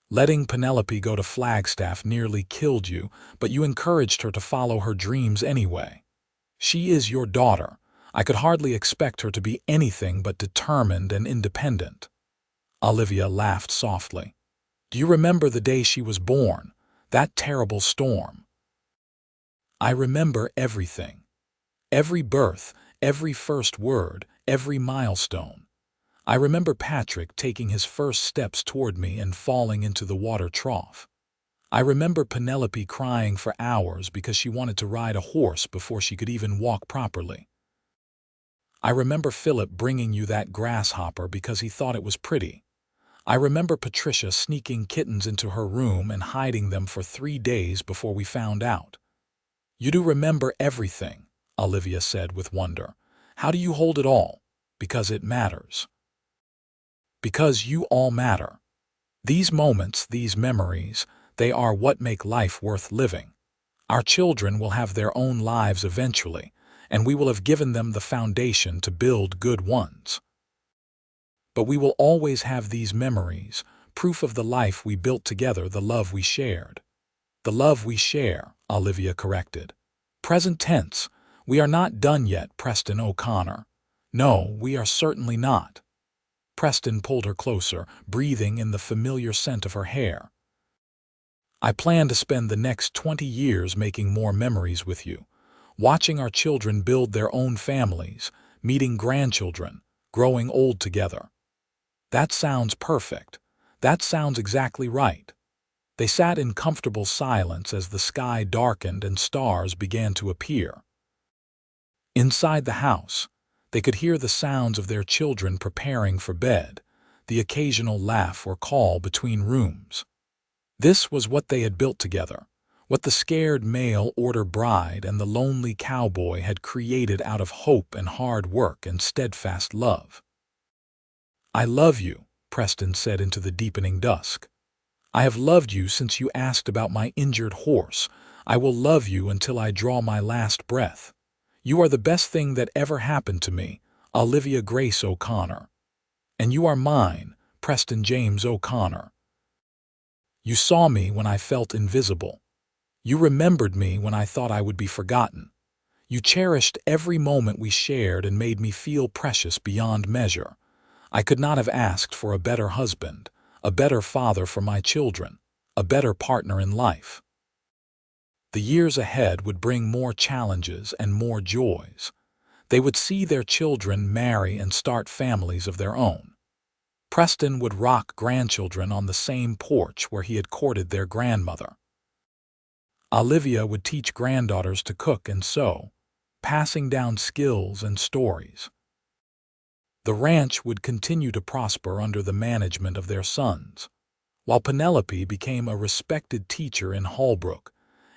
Letting Penelope go to Flagstaff nearly killed you, but you encouraged her to follow her dreams anyway. She is your daughter. I could hardly expect her to be anything but determined and independent." Olivia laughed softly. "Do you remember the day she was born? That terrible storm?" "I remember everything. Every birth, every first word, every milestone. I remember Patrick taking his first steps toward me and falling into the water trough. I remember Penelope crying for hours because she wanted to ride a horse before she could even walk properly. I remember Philip bringing you that grasshopper because he thought it was pretty. I remember Patricia sneaking kittens into her room and hiding them for 3 days before we found out." "You do remember everything," Olivia said with wonder. "How do you hold it all?" "Because it matters. Because you all matter. These moments, these memories, they are what make life worth living. Our children will have their own lives eventually, and we will have given them the foundation to build good ones. But we will always have these memories, proof of the life we built together, the love we shared." "The love we share," Olivia corrected. "Present tense. We are not done yet, Preston O'Connor. No, we are certainly not." Preston pulled her closer, breathing in the familiar scent of her hair. "I plan to spend the next 20 years making more memories with you, watching our children build their own families, meeting grandchildren, growing old together." "That sounds perfect. That sounds exactly right." They sat in comfortable silence as the sky darkened and stars began to appear. Inside the house, they could hear the sounds of their children preparing for bed, the occasional laugh or call between rooms. This was what they had built together, what the scared mail-order bride and the lonely cowboy had created out of hope and hard work and steadfast love. "I love you," Preston said into the deepening dusk. "I have loved you since you asked about my injured horse. I will love you until I draw my last breath. You are the best thing that ever happened to me, Olivia Grace O'Connor. And you are mine, Preston James O'Connor. You saw me when I felt invisible. You remembered me when I thought I would be forgotten. You cherished every moment we shared and made me feel precious beyond measure. I could not have asked for a better husband, a better father for my children, a better partner in life." The years ahead would bring more challenges and more joys. They would see their children marry and start families of their own. Preston would rock grandchildren on the same porch where he had courted their grandmother. Olivia would teach granddaughters to cook and sew, passing down skills and stories. The ranch would continue to prosper under the management of their sons, while Penelope became a respected teacher in Holbrook,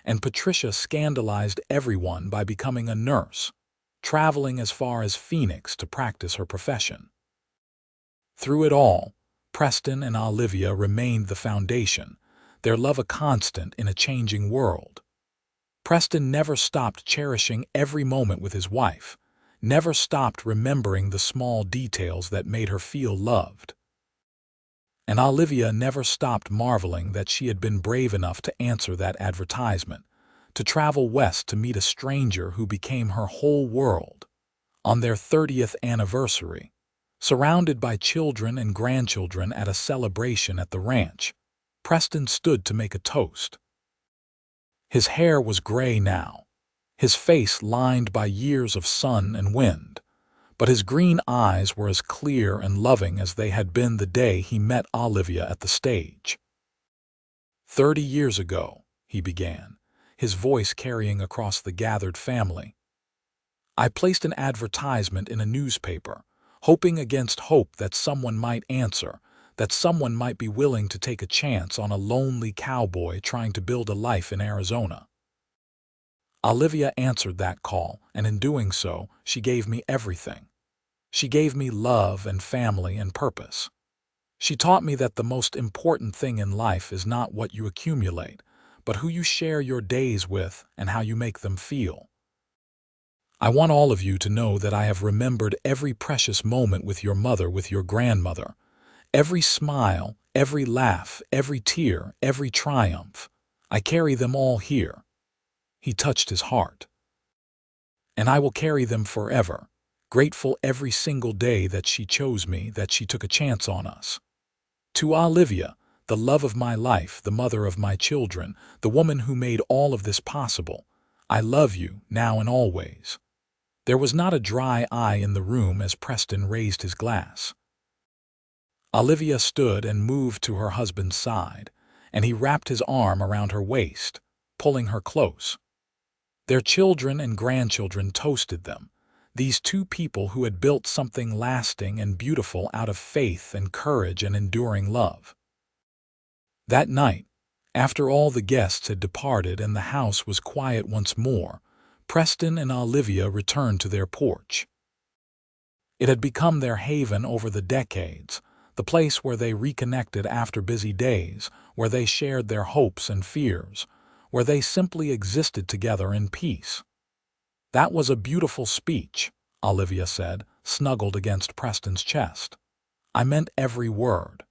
and Patricia scandalized everyone by becoming a nurse, traveling as far as Phoenix to practice her profession. Through it all, Preston and Olivia remained the foundation, their love a constant in a changing world. Preston never stopped cherishing every moment with his wife, never stopped remembering the small details that made her feel loved. And Olivia never stopped marveling that she had been brave enough to answer that advertisement, to travel west to meet a stranger who became her whole world. On their 30th anniversary, surrounded by children and grandchildren at a celebration at the ranch, Preston stood to make a toast. His hair was gray now, his face lined by years of sun and wind, but his green eyes were as clear and loving as they had been the day he met Olivia at the stage. 30 years ago, he began, his voice carrying across the gathered family. I placed an advertisement in a newspaper, hoping against hope that someone might answer, that someone might be willing to take a chance on a lonely cowboy trying to build a life in Arizona. Olivia answered that call, and in doing so, she gave me everything. She gave me love and family and purpose. She taught me that the most important thing in life is not what you accumulate, but who you share your days with and how you make them feel. I want all of you to know that I have remembered every precious moment with your mother, with your grandmother. Every smile, every laugh, every tear, every triumph. I carry them all here. He touched his heart. And I will carry them forever, grateful every single day that she chose me, that she took a chance on us. To Olivia, the love of my life, the mother of my children, the woman who made all of this possible, I love you now and always. There was not a dry eye in the room as Preston raised his glass. Olivia stood and moved to her husband's side, and he wrapped his arm around her waist, pulling her close. Their children and grandchildren toasted them, these two people who had built something lasting and beautiful out of faith and courage and enduring love. That night, after all the guests had departed and the house was quiet once more, Preston and Olivia returned to their porch. It had become their haven over the decades, the place where they reconnected after busy days, where they shared their hopes and fears, where they simply existed together in peace. That was a beautiful speech, Olivia said, snuggled against Preston's chest. I meant every word.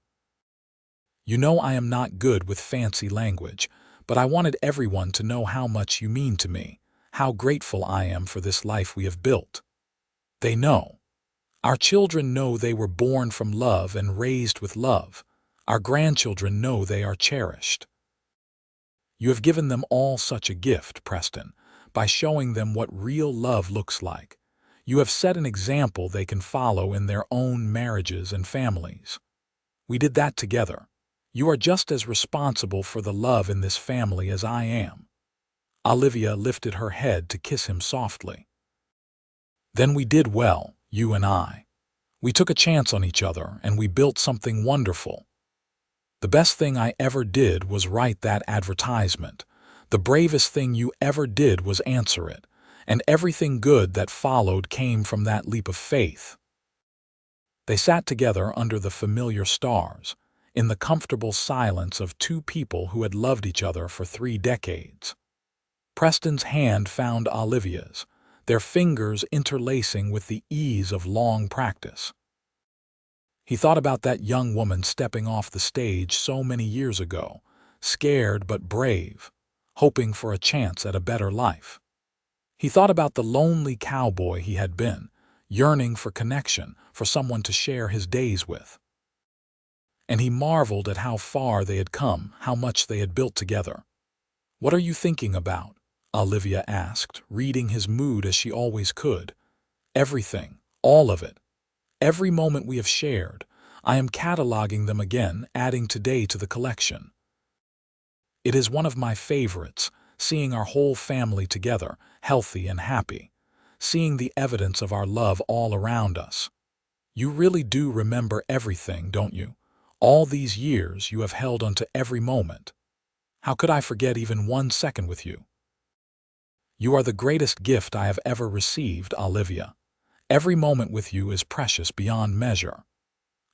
You know I am not good with fancy language, but I wanted everyone to know how much you mean to me, how grateful I am for this life we have built. They know. Our children know they were born from love and raised with love. Our grandchildren know they are cherished. You have given them all such a gift, Preston, by showing them what real love looks like. You have set an example they can follow in their own marriages and families. We did that together. You are just as responsible for the love in this family as I am. Olivia lifted her head to kiss him softly. Then we did well, you and I. We took a chance on each other, and we built something wonderful. The best thing I ever did was write that advertisement. The bravest thing you ever did was answer it, and everything good that followed came from that leap of faith. They sat together under the familiar stars, in the comfortable silence of two people who had loved each other for 3 decades. Preston's hand found Olivia's, their fingers interlacing with the ease of long practice. He thought about that young woman stepping off the stage so many years ago, scared but brave, hoping for a chance at a better life. He thought about the lonely cowboy he had been, yearning for connection, for someone to share his days with. And he marveled at how far they had come, how much they had built together. "What are you thinking about?" Olivia asked, reading his mood as she always could. "Everything, all of it. Every moment we have shared. I am cataloging them again, adding today to the collection. It is one of my favorites, seeing our whole family together, healthy and happy, seeing the evidence of our love all around us. You really do remember everything, don't you? All these years you have held onto every moment. How could I forget even 1 second with you? You are the greatest gift I have ever received, Olivia. Every moment with you is precious beyond measure."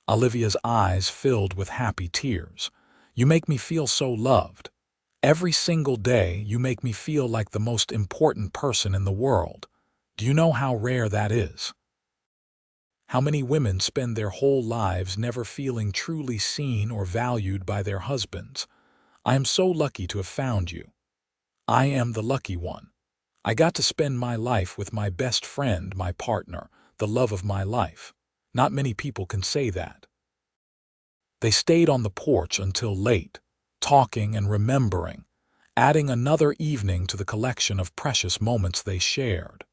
Olivia's eyes filled with happy tears. "You make me feel so loved. Every single day you make me feel like the most important person in the world. Do you know how rare that is? How many women spend their whole lives never feeling truly seen or valued by their husbands? I am so lucky to have found you. I am the lucky one. I got to spend my life with my best friend, my partner, the love of my life. Not many people can say that." They stayed on the porch until late, talking and remembering, adding another evening to the collection of precious moments they shared.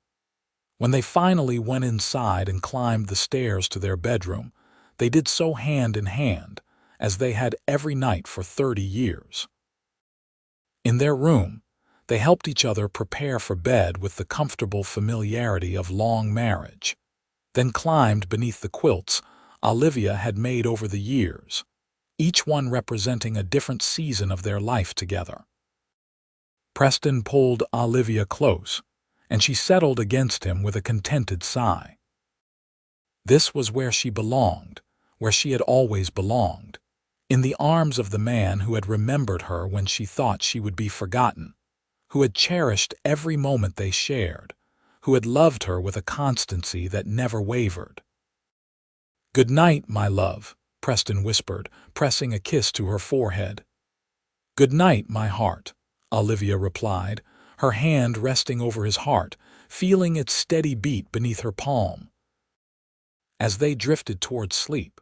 When they finally went inside and climbed the stairs to their bedroom, they did so hand in hand, as they had every night for 30 years. In their room, they helped each other prepare for bed with the comfortable familiarity of long marriage, then climbed beneath the quilts Olivia had made over the years, each one representing a different season of their life together. Preston pulled Olivia close, and she settled against him with a contented sigh. This was where she belonged, where she had always belonged, in the arms of the man who had remembered her when she thought she would be forgotten, who had cherished every moment they shared, who had loved her with a constancy that never wavered. "Good night, my love," Preston whispered, pressing a kiss to her forehead. "Good night, my heart," Olivia replied, her hand resting over his heart, feeling its steady beat beneath her palm. As they drifted toward sleep,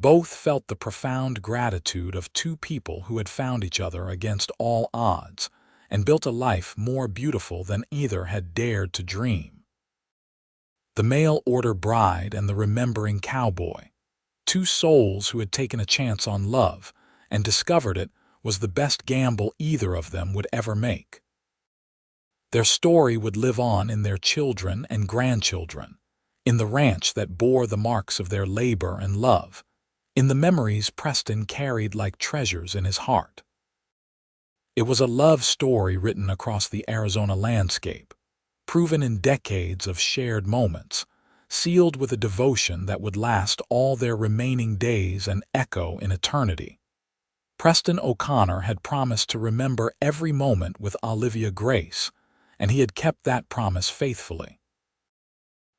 both felt the profound gratitude of two people who had found each other against all odds and built a life more beautiful than either had dared to dream. The mail-order bride and the remembering cowboy, two souls who had taken a chance on love and discovered it was the best gamble either of them would ever make. Their story would live on in their children and grandchildren, in the ranch that bore the marks of their labor and love, in the memories Preston carried like treasures in his heart. It was a love story written across the Arizona landscape, proven in decades of shared moments, sealed with a devotion that would last all their remaining days and echo in eternity. Preston O'Connor had promised to remember every moment with Olivia Grace, and he had kept that promise faithfully.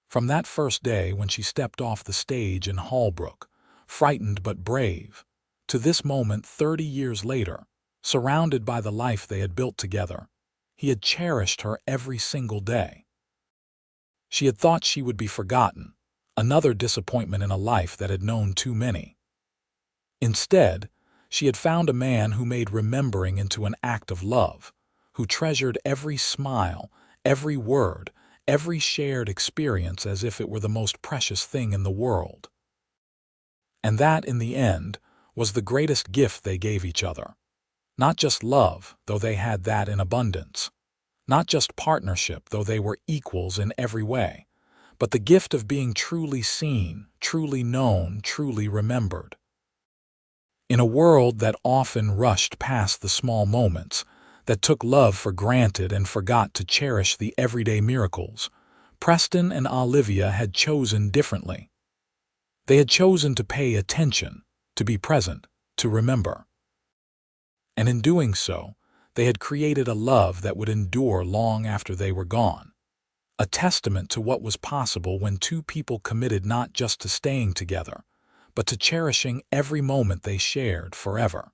From that first day when she stepped off the stage in Holbrook, frightened but brave, to this moment 30 years later, surrounded by the life they had built together, he had cherished her every single day. She had thought she would be forgotten, another disappointment in a life that had known too many. Instead, she had found a man who made remembering into an act of love, who treasured every smile, every word, every shared experience as if it were the most precious thing in the world. And that, in the end, was the greatest gift they gave each other. Not just love, though they had that in abundance. Not just partnership, though they were equals in every way. But the gift of being truly seen, truly known, truly remembered. In a world that often rushed past the small moments, that took love for granted and forgot to cherish the everyday miracles, Preston and Olivia had chosen differently. They had chosen to pay attention, to be present, to remember. And in doing so, they had created a love that would endure long after they were gone, a testament to what was possible when two people committed not just to staying together, but to cherishing every moment they shared forever.